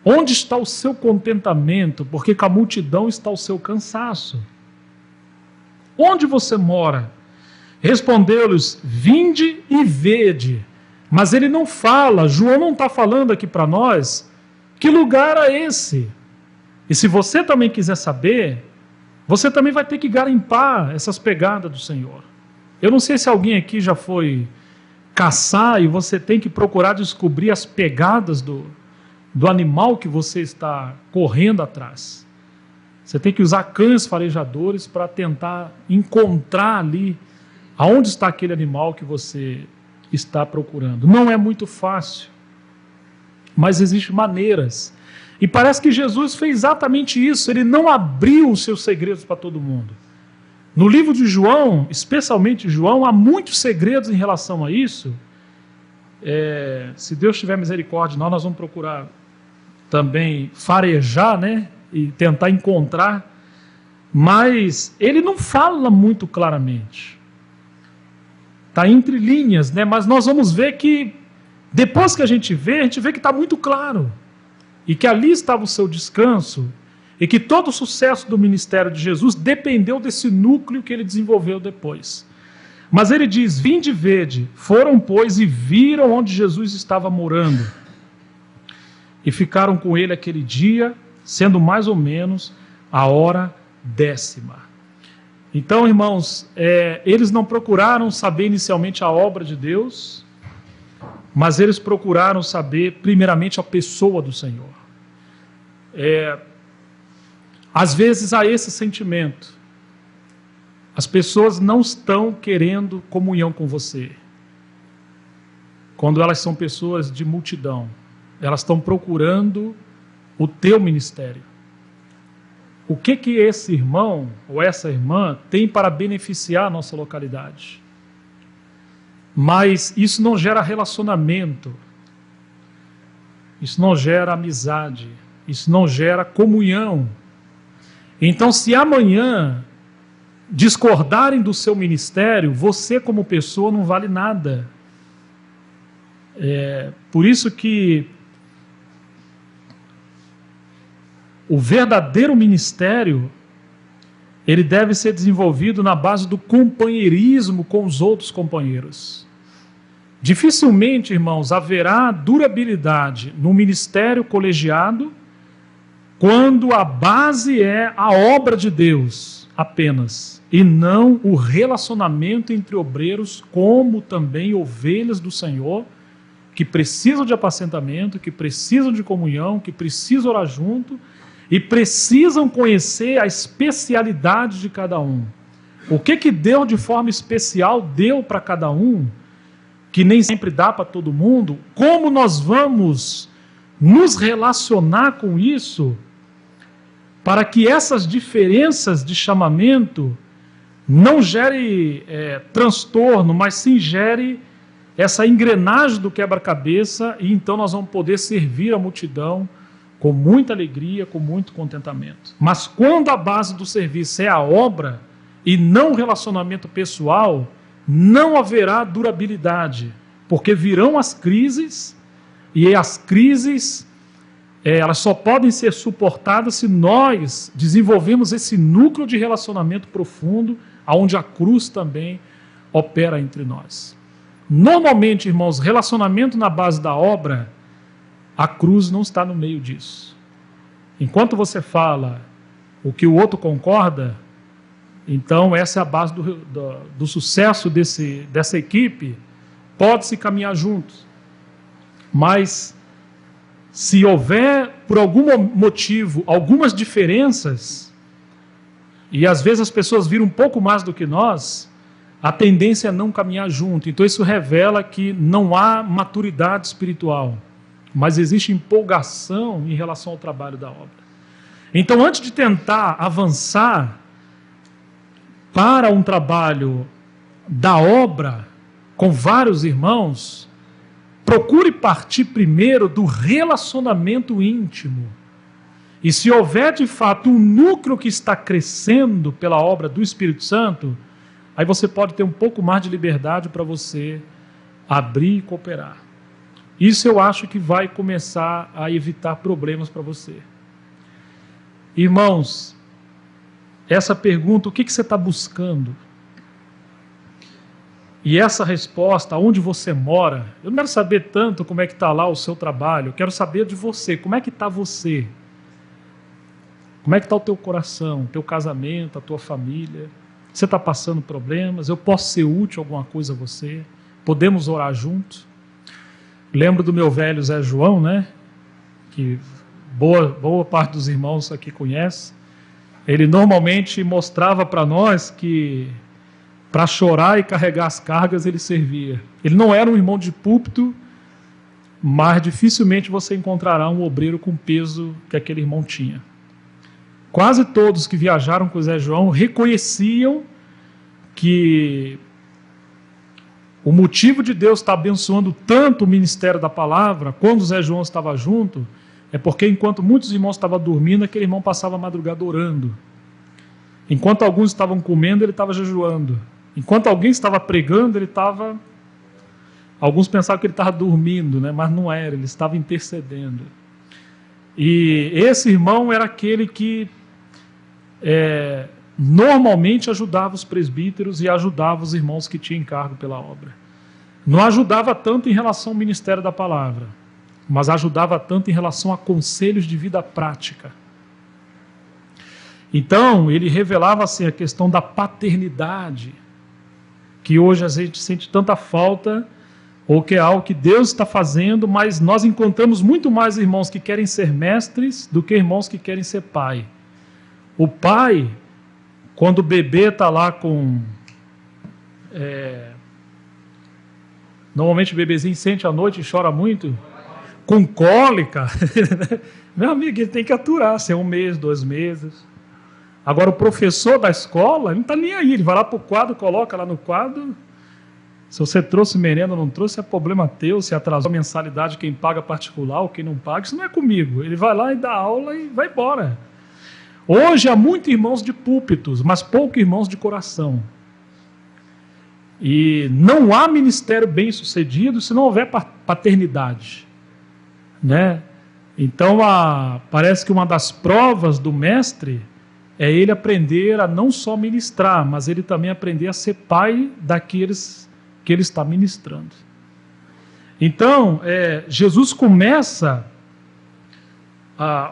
A: onde está o seu contentamento, porque com a multidão está o seu cansaço. Onde você mora? Respondeu-lhes: vinde e vede. Mas ele não fala, João não está falando aqui para nós, que lugar é esse? E se você também quiser saber, você também vai ter que garimpar essas pegadas do Senhor. Eu não sei se alguém aqui já foi caçar e você tem que procurar descobrir as pegadas do animal que você está correndo atrás. Você tem que usar cães farejadores para tentar encontrar ali aonde está aquele animal que você está procurando. Não é muito fácil, mas existem maneiras. E parece que Jesus fez exatamente isso. Ele não abriu os seus segredos para todo mundo. No livro de João, especialmente João, há muitos segredos em relação a isso. Se Deus tiver misericórdia, nós vamos procurar também farejar, né? E tentar encontrar. Mas ele não fala muito claramente. Está entre linhas, né? Mas nós vamos ver que, depois que a gente vê que está muito claro. E que ali estava o seu descanso, e que todo o sucesso do ministério de Jesus dependeu desse núcleo que ele desenvolveu depois. Mas ele diz: vinde e vede. Foram, pois, e viram onde Jesus estava morando. E ficaram com ele aquele dia, sendo mais ou menos a hora 10ª. Então, irmãos, eles não procuraram saber inicialmente a obra de Deus, mas eles procuraram saber primeiramente a pessoa do Senhor. Às vezes há esse sentimento. As pessoas não estão querendo comunhão com você. Quando elas são pessoas de multidão, elas estão procurando o teu ministério. O que esse irmão ou essa irmã tem para beneficiar a nossa localidade? Mas isso não gera relacionamento, isso não gera amizade, isso não gera comunhão. Então, se amanhã discordarem do seu ministério, você como pessoa não vale nada. Por isso que o verdadeiro ministério, ele deve ser desenvolvido na base do companheirismo com os outros companheiros. Dificilmente, irmãos, haverá durabilidade no ministério colegiado quando a base é a obra de Deus apenas, e não o relacionamento entre obreiros, como também ovelhas do Senhor, que precisam de apacentamento, que precisam de comunhão, que precisam orar junto, e precisam conhecer a especialidade de cada um. O que Deus de forma especial deu para cada um, que nem sempre dá para todo mundo, como nós vamos nos relacionar com isso, para que essas diferenças de chamamento não gere transtorno, mas sim gere essa engrenagem do quebra-cabeça, e então nós vamos poder servir a multidão com muita alegria, com muito contentamento. Mas quando a base do serviço é a obra e não o relacionamento pessoal, não haverá durabilidade, porque virão as crises, e as crises elas só podem ser suportadas se nós desenvolvemos esse núcleo de relacionamento profundo, onde a cruz também opera entre nós. Normalmente, irmãos, relacionamento na base da obra, a cruz não está no meio disso. Enquanto você fala o que o outro concorda, então essa é a base do sucesso dessa equipe. Pode-se caminhar juntos, mas se houver, por algum motivo, algumas diferenças, e às vezes as pessoas viram um pouco mais do que nós, a tendência é não caminhar junto. Então isso revela que não há maturidade espiritual. mas existe empolgação em relação ao trabalho da obra. Então, antes de tentar avançar para um trabalho da obra com vários irmãos, procure partir primeiro do relacionamento íntimo. E se houver de fato um núcleo que está crescendo pela obra do Espírito Santo, aí você pode ter um pouco mais de liberdade para você abrir e cooperar. Isso eu acho que vai começar a evitar problemas para você. Irmãos, essa pergunta, o que você está buscando? E essa resposta, onde você mora, eu não quero saber tanto como é que está lá o seu trabalho, eu quero saber de você, como é que está você? Como é que está o teu coração, o teu casamento, a tua família? Você está passando problemas? Eu posso ser útil a alguma coisa a você? Podemos orar juntos? Lembro do meu velho Zé João, né? Que boa parte dos irmãos aqui conhece. Ele normalmente mostrava para nós que para chorar e carregar as cargas ele servia. Ele não era um irmão de púlpito, mas dificilmente você encontrará um obreiro com o peso que aquele irmão tinha. Quase todos que viajaram com o Zé João reconheciam que o motivo de Deus estar abençoando tanto o ministério da palavra, quando o Zé João estava junto, é porque enquanto muitos irmãos estavam dormindo, aquele irmão passava a madrugada orando. Enquanto alguns estavam comendo, ele estava jejuando. Enquanto alguém estava pregando, ele estava... Alguns pensavam que ele estava dormindo, né? Mas não era, ele estava intercedendo. E esse irmão era aquele que normalmente ajudava os presbíteros e ajudava os irmãos que tinham encargo pela obra. Não ajudava tanto em relação ao ministério da palavra, mas ajudava tanto em relação a conselhos de vida prática. Então, ele revelava assim, a questão da paternidade, que hoje a gente sente tanta falta, ou que é algo que Deus está fazendo, mas nós encontramos muito mais irmãos que querem ser mestres do que irmãos que querem ser pai. O pai, quando o bebê está lá com... Normalmente o bebezinho sente à noite e chora muito, com cólica. Meu amigo, ele tem que aturar, se é 1 mês, 2 meses. Agora o professor da escola, ele não está nem aí, ele vai lá para o quadro, coloca lá no quadro. Se você trouxe merenda ou não trouxe, é problema teu, se atrasou a mensalidade, quem paga particular ou quem não paga, isso não é comigo. Ele vai lá e dá aula e vai embora. Hoje há muitos irmãos de púlpitos, mas poucos irmãos de coração. E não há ministério bem sucedido se não houver paternidade, né? Então parece que uma das provas do mestre é ele aprender a não só ministrar, mas ele também aprender a ser pai daqueles que ele está ministrando. Então, Jesus começa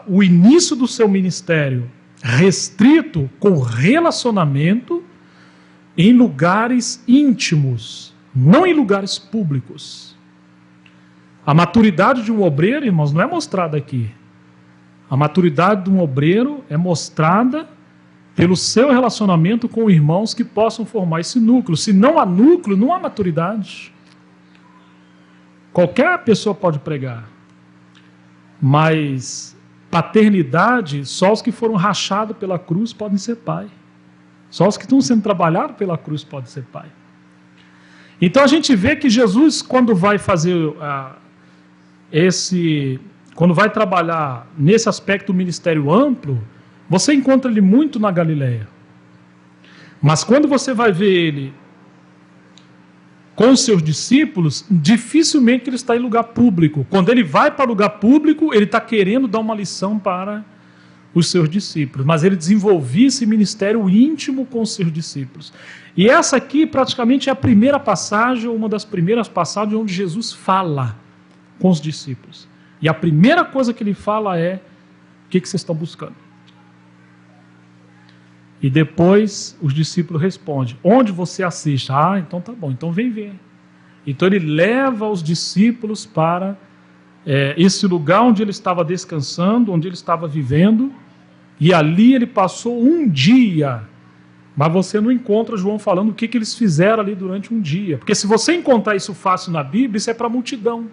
A: o início do seu ministério restrito com relacionamento em lugares íntimos, não em lugares públicos. A maturidade de um obreiro, irmãos, não é mostrada aqui. A maturidade de um obreiro é mostrada pelo seu relacionamento com irmãos que possam formar esse núcleo. Se não há núcleo, não há maturidade. Qualquer pessoa pode pregar, mas paternidade, só os que foram rachados pela cruz podem ser pai. Só os que estão sendo trabalhados pela cruz podem ser pai. Então a gente vê que Jesus, quando vai fazer quando vai trabalhar nesse aspecto do ministério amplo, você encontra ele muito na Galileia. Mas quando você vai ver ele com os seus discípulos, dificilmente ele está em lugar público. Quando ele vai para lugar público, ele está querendo dar uma lição para os seus discípulos. Mas ele desenvolvia esse ministério íntimo com os seus discípulos. E essa aqui praticamente é a primeira passagem, uma das primeiras passagens onde Jesus fala com os discípulos. E a primeira coisa que ele fala é: o que vocês estão buscando? E depois os discípulos respondem: onde você assiste? Ah, então tá bom, então vem ver. Então ele leva os discípulos para esse lugar onde ele estava descansando, onde ele estava vivendo, e ali ele passou um dia. Mas você não encontra João falando o que eles fizeram ali durante um dia. Porque se você encontrar isso fácil na Bíblia, isso é para a multidão.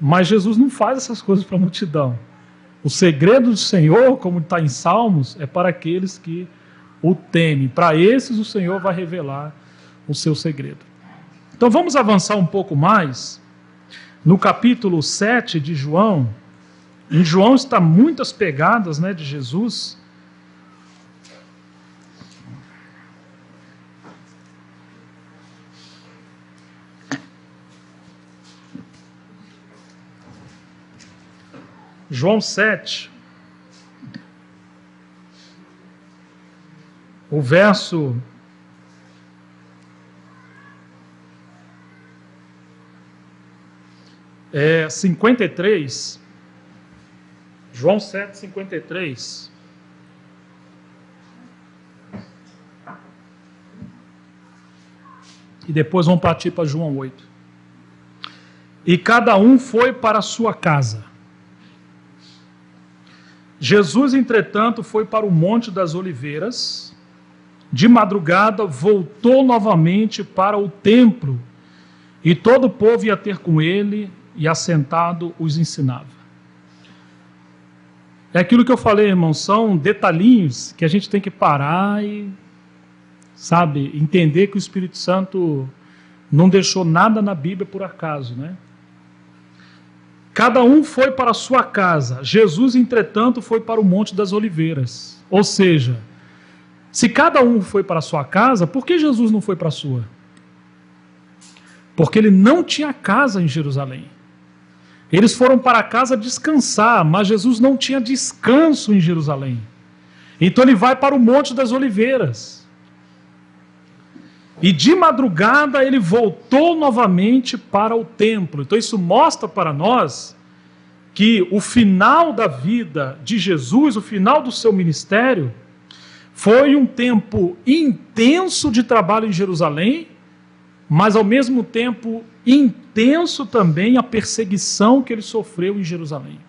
A: Mas Jesus não faz essas coisas para a multidão. O segredo do Senhor, como está em Salmos, é para aqueles que o temem. Para esses o Senhor vai revelar o seu segredo. Então vamos avançar um pouco mais. No capítulo 7 de João, em João está muitas pegadas, né, de Jesus. João 7, o verso 53, João 7, 53. E depois vamos partir para João 8. E cada um foi para a sua casa. Jesus, entretanto, foi para o Monte das Oliveiras. De madrugada, voltou novamente para o templo, e todo o povo ia ter com ele, e assentado os ensinava. É aquilo que eu falei, irmão, são detalhinhos que a gente tem que parar e, sabe, entender que o Espírito Santo não deixou nada na Bíblia por acaso, né? Cada um foi para a sua casa. Jesus, entretanto, foi para o Monte das Oliveiras. Ou seja, se cada um foi para a sua casa, por que Jesus não foi para a sua? Porque ele não tinha casa em Jerusalém. Eles foram para casa descansar, mas Jesus não tinha descanso em Jerusalém. Então ele vai para o Monte das Oliveiras. E de madrugada ele voltou novamente para o templo. Então isso mostra para nós que o final da vida de Jesus, o final do seu ministério, foi um tempo intenso de trabalho em Jerusalém, mas ao mesmo tempo intenso também a perseguição que ele sofreu em Jerusalém.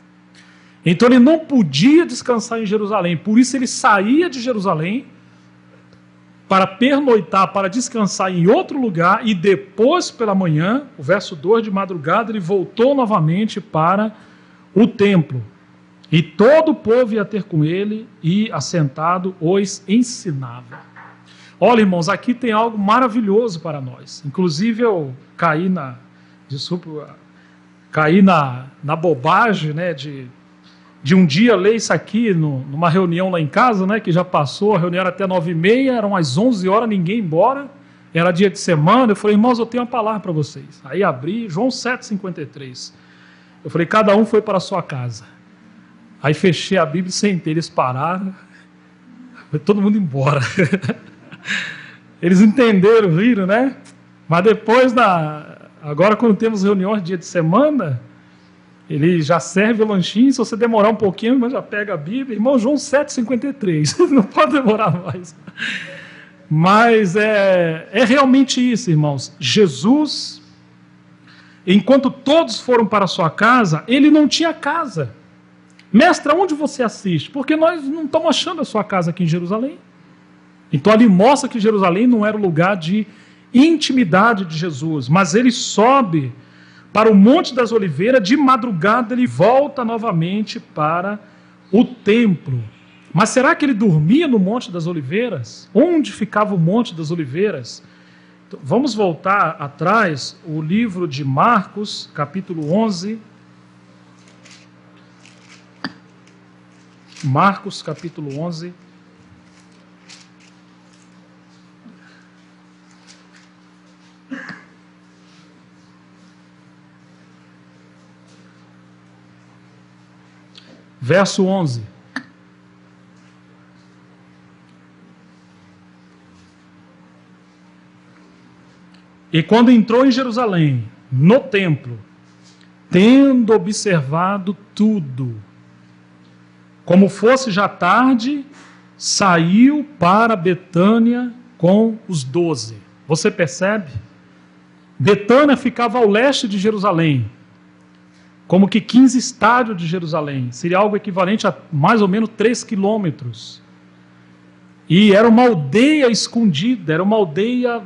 A: Então ele não podia descansar em Jerusalém, por isso ele saía de Jerusalém para pernoitar, para descansar em outro lugar, e depois pela manhã, o verso 2, de madrugada, ele voltou novamente para o templo. E todo o povo ia ter com ele, e assentado os ensinava. Olha, irmãos, aqui tem algo maravilhoso para nós. Inclusive eu caí na bobagem, né, de um dia ler isso aqui numa reunião lá em casa, né, que já passou, a reunião era até 9h30, eram às 11 horas, ninguém embora, era dia de semana. Eu falei, irmãos, eu tenho uma palavra para vocês. Aí abri, João 7,53. Eu falei, cada um foi para a sua casa. Aí fechei a Bíblia e sentei, eles pararam, foi todo mundo embora. Eles entenderam, riram, né? Mas depois, agora quando temos reuniões dia de semana, ele já serve o lanchinho. Se você demorar um pouquinho, mas já pega a Bíblia. Irmão, João 7,53. Não pode demorar mais. Mas é realmente isso, irmãos. Jesus, enquanto todos foram para a sua casa, ele não tinha casa. Mestre, aonde você assiste? Porque nós não estamos achando a sua casa aqui em Jerusalém. Então ali mostra que Jerusalém não era o lugar de intimidade de Jesus, mas ele sobe para o Monte das Oliveiras, de madrugada ele volta novamente para o templo. Mas será que ele dormia no Monte das Oliveiras? Onde ficava o Monte das Oliveiras? Então, vamos voltar atrás, o livro de Marcos, capítulo 11. Marcos, capítulo 11. Verso 11. E quando entrou em Jerusalém, no templo, tendo observado tudo, como fosse já tarde, saiu para Betânia com os 12. Você percebe? Betânia ficava ao leste de Jerusalém, como que 15 estádios de Jerusalém. Seria algo equivalente a mais ou menos 3 quilômetros. E era uma aldeia escondida, era uma aldeia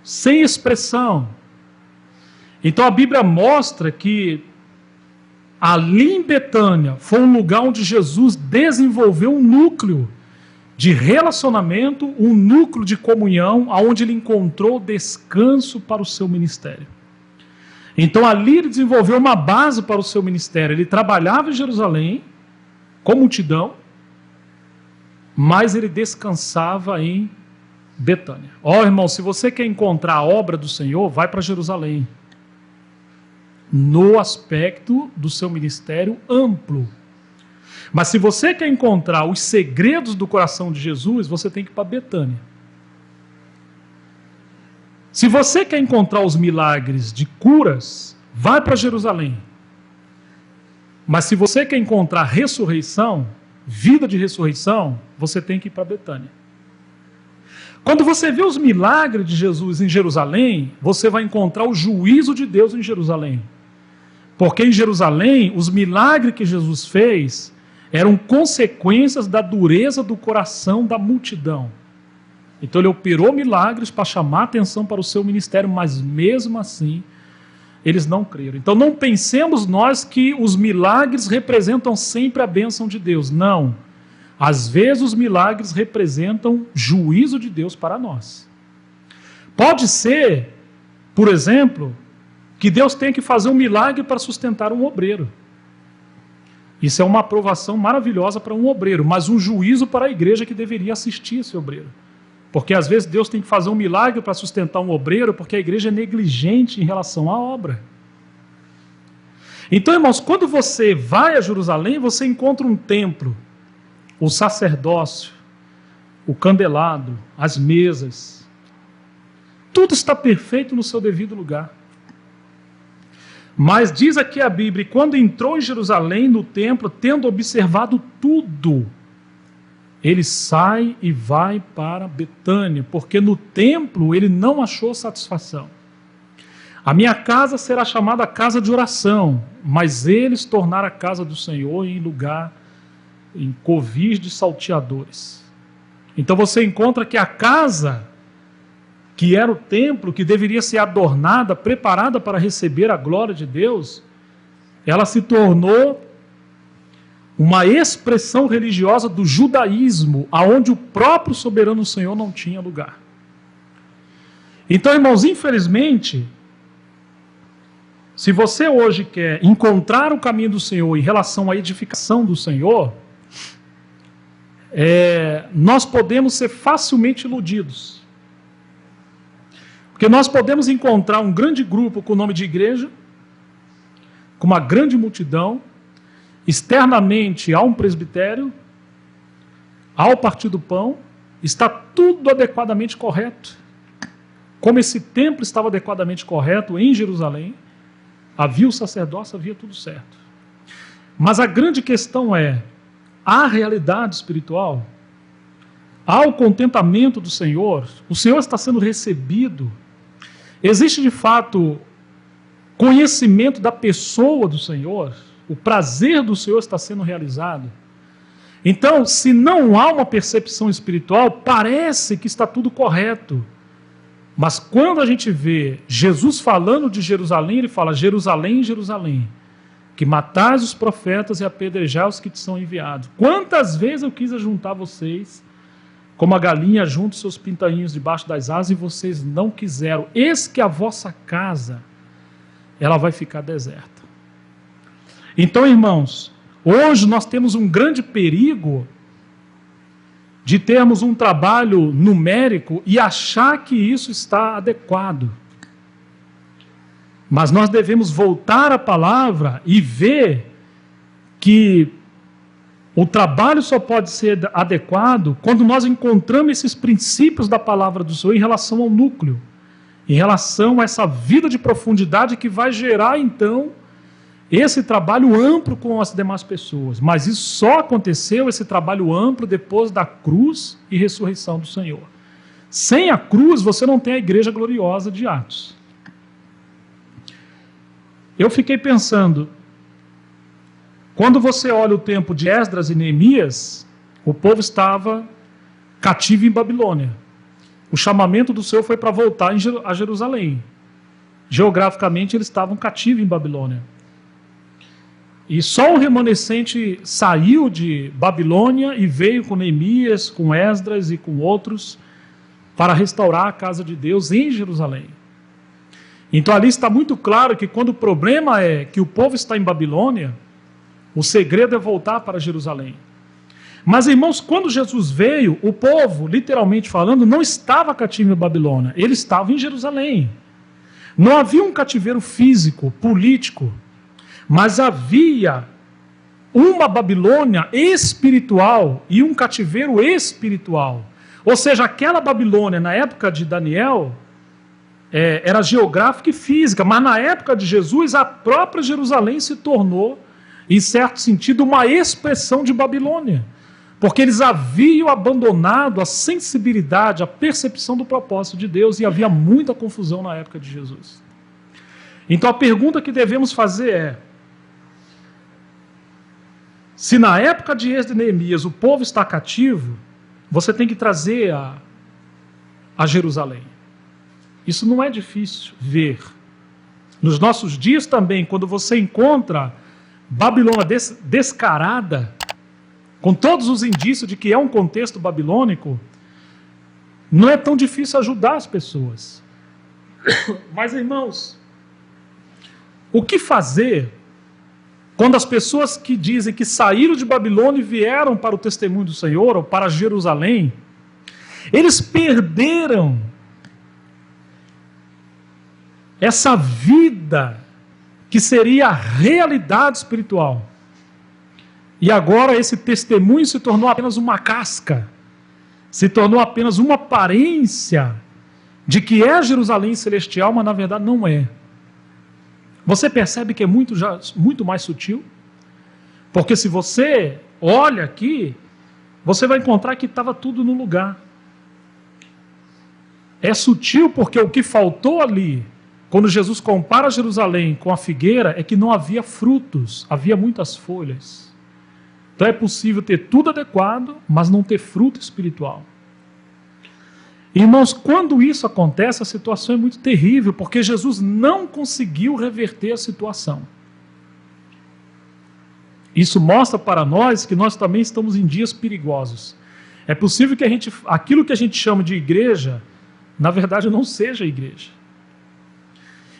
A: sem expressão. Então a Bíblia mostra que ali em Betânia foi um lugar onde Jesus desenvolveu um núcleo de relacionamento, um núcleo de comunhão, onde ele encontrou descanso para o seu ministério. Então ali ele desenvolveu uma base para o seu ministério. Ele trabalhava em Jerusalém, com multidão, mas ele descansava em Betânia. Ó, irmão, se você quer encontrar a obra do Senhor, vai para Jerusalém. No aspecto do seu ministério amplo. Mas se você quer encontrar os segredos do coração de Jesus, você tem que ir para Betânia. Se você quer encontrar os milagres de curas, vai para Jerusalém. Mas se você quer encontrar ressurreição, vida de ressurreição, você tem que ir para Betânia. Quando você vê os milagres de Jesus em Jerusalém, você vai encontrar o juízo de Deus em Jerusalém. Porque em Jerusalém, os milagres que Jesus fez eram consequências da dureza do coração da multidão. Então ele operou milagres para chamar atenção para o seu ministério, mas mesmo assim, eles não creram. Então não pensemos nós que os milagres representam sempre a bênção de Deus. Não. Às vezes os milagres representam juízo de Deus para nós. Pode ser, por exemplo, que Deus tenha que fazer um milagre para sustentar um obreiro. Isso é uma aprovação maravilhosa para um obreiro, mas um juízo para a igreja que deveria assistir esse obreiro. Porque às vezes Deus tem que fazer um milagre para sustentar um obreiro, porque a igreja é negligente em relação à obra. Então, irmãos, quando você vai a Jerusalém, você encontra um templo, o sacerdócio, o candelado, as mesas. Tudo está perfeito no seu devido lugar. Mas diz aqui a Bíblia, quando entrou em Jerusalém, no templo, tendo observado tudo, ele sai e vai para Betânia, porque no templo ele não achou satisfação. A minha casa será chamada casa de oração, mas eles tornaram a casa do Senhor em lugar, em covis de salteadores. Então você encontra que a casa, que era o templo, que deveria ser adornada, preparada para receber a glória de Deus, ela se tornou uma expressão religiosa do judaísmo, aonde o próprio soberano Senhor não tinha lugar. Então, irmãos, infelizmente, se você hoje quer encontrar o caminho do Senhor em relação à edificação do Senhor, nós podemos ser facilmente iludidos. Porque nós podemos encontrar um grande grupo com o nome de igreja, com uma grande multidão, externamente há um presbitério, há o Partido do Pão, está tudo adequadamente correto. Como esse templo estava adequadamente correto em Jerusalém, havia o sacerdócio, havia tudo certo. Mas a grande questão é, há realidade espiritual? Há o contentamento do Senhor? O Senhor está sendo recebido? Existe de fato conhecimento da pessoa do Senhor? O prazer do Senhor está sendo realizado? Então, se não há uma percepção espiritual, parece que está tudo correto. Mas quando a gente vê Jesus falando de Jerusalém, ele fala, Jerusalém, Jerusalém, que matais os profetas e apedrejais os que te são enviados. Quantas vezes eu quis ajuntar vocês, como a galinha junta os seus pintainhos debaixo das asas, e vocês não quiseram. Eis que a vossa casa, ela vai ficar deserta. Então, irmãos, hoje nós temos um grande perigo de termos um trabalho numérico e achar que isso está adequado. Mas nós devemos voltar à palavra e ver que o trabalho só pode ser adequado quando nós encontramos esses princípios da palavra do Senhor em relação ao núcleo, em relação a essa vida de profundidade que vai gerar, então, esse trabalho amplo com as demais pessoas. Mas isso só aconteceu, esse trabalho amplo, depois da cruz e ressurreição do Senhor. Sem a cruz, você não tem a igreja gloriosa de Atos. Eu fiquei pensando, quando você olha o tempo de Esdras e Neemias, o povo estava cativo em Babilônia. O chamamento do Senhor foi para voltar a Jerusalém. Geograficamente, eles estavam cativos em Babilônia. E só um remanescente saiu de Babilônia e veio com Neemias, com Esdras e com outros para restaurar a casa de Deus em Jerusalém. Então ali está muito claro que quando o problema é que o povo está em Babilônia, o segredo é voltar para Jerusalém. Mas, irmãos, quando Jesus veio, o povo, literalmente falando, não estava cativo em Babilônia, ele estava em Jerusalém. Não havia um cativeiro físico, político, mas havia uma Babilônia espiritual e um cativeiro espiritual. Ou seja, aquela Babilônia, na época de Daniel, era geográfica e física, mas na época de Jesus, a própria Jerusalém se tornou, em certo sentido, uma expressão de Babilônia. Porque eles haviam abandonado a sensibilidade, a percepção do propósito de Deus, e havia muita confusão na época de Jesus. Então a pergunta que devemos fazer é: se na época de Esdras e Neemias o povo está cativo, você tem que trazer a Jerusalém. Isso não é difícil ver. Nos nossos dias também, quando você encontra Babilônia descarada, com todos os indícios de que é um contexto babilônico, não é tão difícil ajudar as pessoas. Mas, irmãos, o que fazer quando as pessoas que dizem que saíram de Babilônia e vieram para o testemunho do Senhor, ou para Jerusalém, eles perderam essa vida que seria a realidade espiritual. E agora esse testemunho se tornou apenas uma casca, se tornou apenas uma aparência de que é Jerusalém celestial, mas na verdade não é. Você percebe que é muito mais sutil? Porque se você olha aqui, você vai encontrar que estava tudo no lugar. É sutil porque o que faltou ali, quando Jesus compara Jerusalém com a figueira, é que não havia frutos, havia muitas folhas. Então é possível ter tudo adequado, mas não ter fruto espiritual. Irmãos, quando isso acontece, a situação é muito terrível, porque Jesus não conseguiu reverter a situação. Isso mostra para nós que nós também estamos em dias perigosos. É possível que aquilo que a gente chama de igreja, na verdade não seja igreja.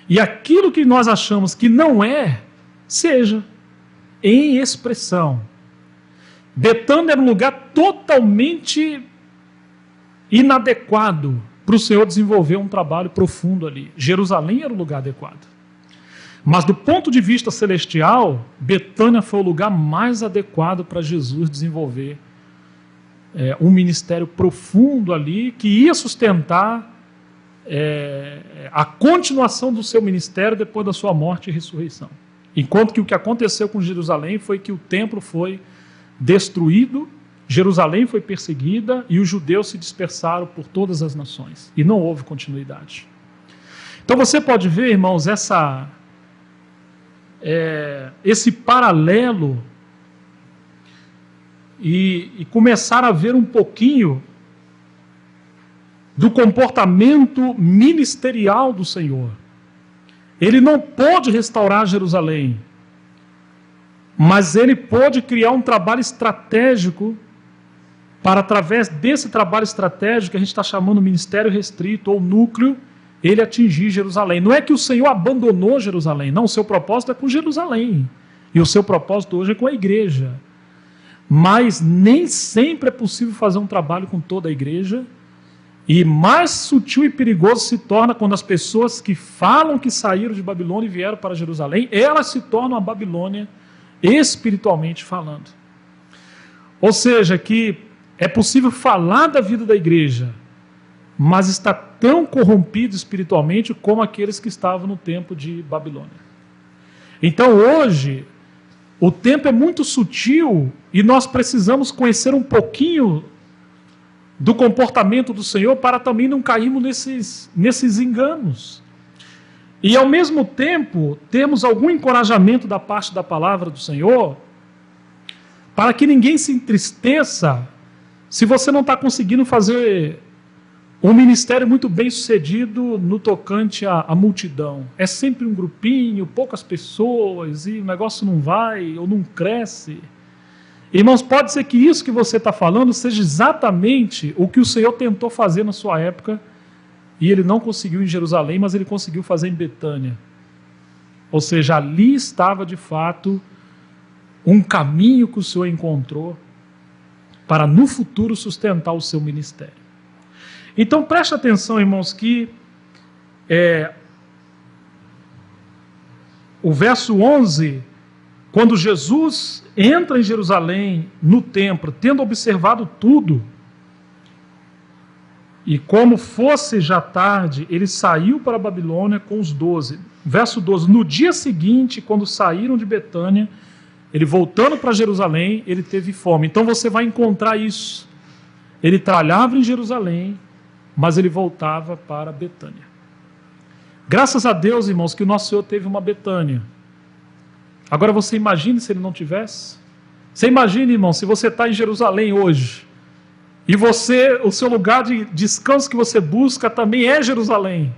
A: E aquilo que nós achamos que não é, seja em expressão. Betânia era um lugar totalmente inadequado para o Senhor desenvolver um trabalho profundo ali. Jerusalém era o lugar adequado. Mas do ponto de vista celestial, Betânia foi o lugar mais adequado para Jesus desenvolver um ministério profundo ali, que ia sustentar a continuação do seu ministério depois da sua morte e ressurreição. Enquanto que o que aconteceu com Jerusalém foi que o templo foi destruído, Jerusalém foi perseguida e os judeus se dispersaram por todas as nações. E não houve continuidade. Então você pode ver, irmãos, esse paralelo e começar a ver um pouquinho do comportamento ministerial do Senhor. Ele não pôde restaurar Jerusalém, mas ele pôde criar um trabalho estratégico para, através desse trabalho estratégico, que a gente está chamando ministério restrito ou núcleo, ele atingir Jerusalém. Não é que o Senhor abandonou Jerusalém, não, o seu propósito é com Jerusalém, e o seu propósito hoje é com a igreja. Mas nem sempre é possível fazer um trabalho com toda a igreja, e mais sutil e perigoso se torna quando as pessoas que falam que saíram de Babilônia e vieram para Jerusalém, elas se tornam a Babilônia espiritualmente falando. Ou seja, que é possível falar da vida da igreja, mas está tão corrompido espiritualmente como aqueles que estavam no tempo de Babilônia. Então hoje, o tempo é muito sutil e nós precisamos conhecer um pouquinho do comportamento do Senhor para também não cairmos nesses enganos. E ao mesmo tempo, temos algum encorajamento da parte da palavra do Senhor para que ninguém se entristeça se você não está conseguindo fazer um ministério muito bem sucedido no tocante à multidão. É sempre um grupinho, poucas pessoas, e o negócio não vai ou não cresce. Irmãos, pode ser que isso que você está falando seja exatamente o que o Senhor tentou fazer na sua época, e ele não conseguiu em Jerusalém, mas ele conseguiu fazer em Betânia. Ou seja, ali estava de fato um caminho que o Senhor encontrou para no futuro sustentar o seu ministério. Então preste atenção, irmãos, que o verso 11, quando Jesus entra em Jerusalém, no templo, tendo observado tudo, e como fosse já tarde, ele saiu para a Babilônia com os 12. Verso 12, no dia seguinte, quando saíram de Betânia, ele voltando para Jerusalém, ele teve fome. Então você vai encontrar isso. Ele trabalhava em Jerusalém, mas ele voltava para Betânia. Graças a Deus, irmãos, que o nosso Senhor teve uma Betânia. Agora você imagine se ele não tivesse? Você imagine, irmão, se você está em Jerusalém hoje, e o seu lugar de descanso que você busca também é Jerusalém.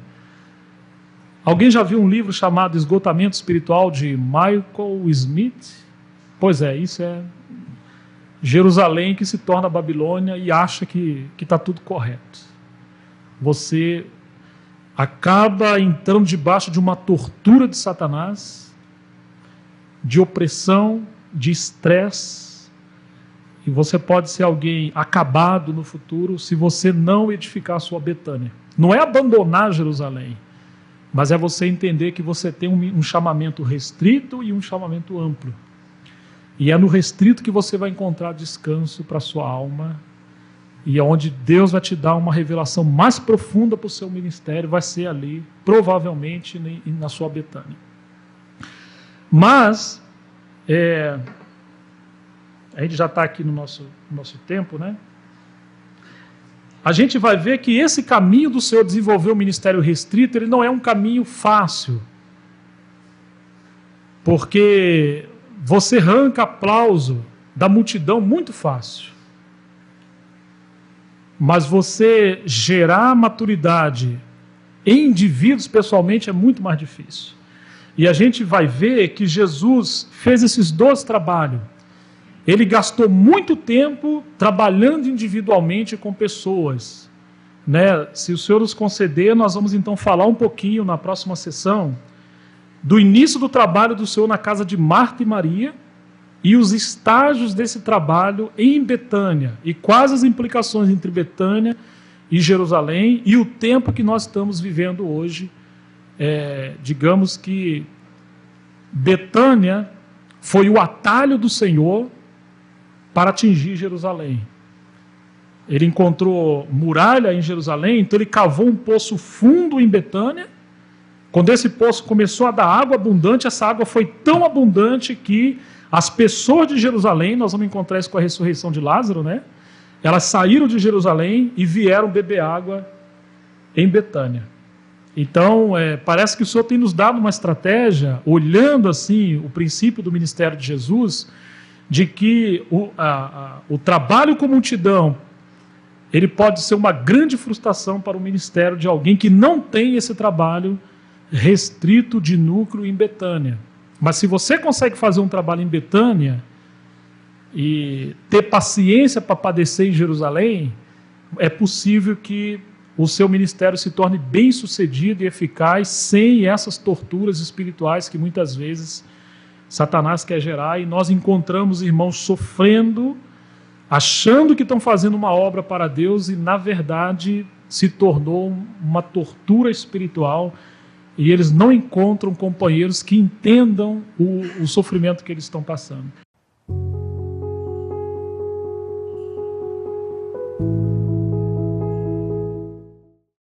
A: Alguém já viu um livro chamado Esgotamento Espiritual, de Michael Smith? Pois é, isso é Jerusalém que se torna Babilônia e acha que está tudo correto. Você acaba entrando debaixo de uma tortura de Satanás, de opressão, de estresse, e você pode ser alguém acabado no futuro se você não edificar a sua Betânia. Não é abandonar Jerusalém, mas é você entender que você tem um chamamento restrito e um chamamento amplo. E é no restrito que você vai encontrar descanso para a sua alma, e é onde Deus vai te dar uma revelação mais profunda para o seu ministério, vai ser ali, provavelmente, na sua Betânia. Mas, a gente já está aqui no nosso tempo, né? A gente vai ver que esse caminho do Senhor desenvolver o ministério restrito, ele não é um caminho fácil. Porque você arranca aplauso da multidão muito fácil. Mas você gerar maturidade em indivíduos pessoalmente é muito mais difícil. E a gente vai ver que Jesus fez esses dois trabalhos. Ele gastou muito tempo trabalhando individualmente com pessoas. Né? Se o Senhor nos conceder, nós vamos então falar um pouquinho na próxima sessão do início do trabalho do Senhor na casa de Marta e Maria e os estágios desse trabalho em Betânia e quais as implicações entre Betânia e Jerusalém e o tempo que nós estamos vivendo hoje. Digamos que Betânia foi o atalho do Senhor para atingir Jerusalém. Ele encontrou muralha em Jerusalém, então ele cavou um poço fundo em Betânia. Quando esse poço começou a dar água abundante, essa água foi tão abundante que as pessoas de Jerusalém, nós vamos encontrar isso com a ressurreição de Lázaro, né? Elas saíram de Jerusalém e vieram beber água em Betânia. Então, parece que o Senhor tem nos dado uma estratégia, olhando assim o princípio do ministério de Jesus, de que o trabalho com multidão, ele pode ser uma grande frustração para o ministério de alguém que não tem esse trabalho restrito de núcleo em Betânia. Mas se você consegue fazer um trabalho em Betânia e ter paciência para padecer em Jerusalém, é possível que o seu ministério se torne bem sucedido e eficaz sem essas torturas espirituais que muitas vezes Satanás quer gerar, e nós encontramos irmãos sofrendo, achando que estão fazendo uma obra para Deus e na verdade se tornou uma tortura espiritual e eles não encontram companheiros que entendam o sofrimento que eles estão passando.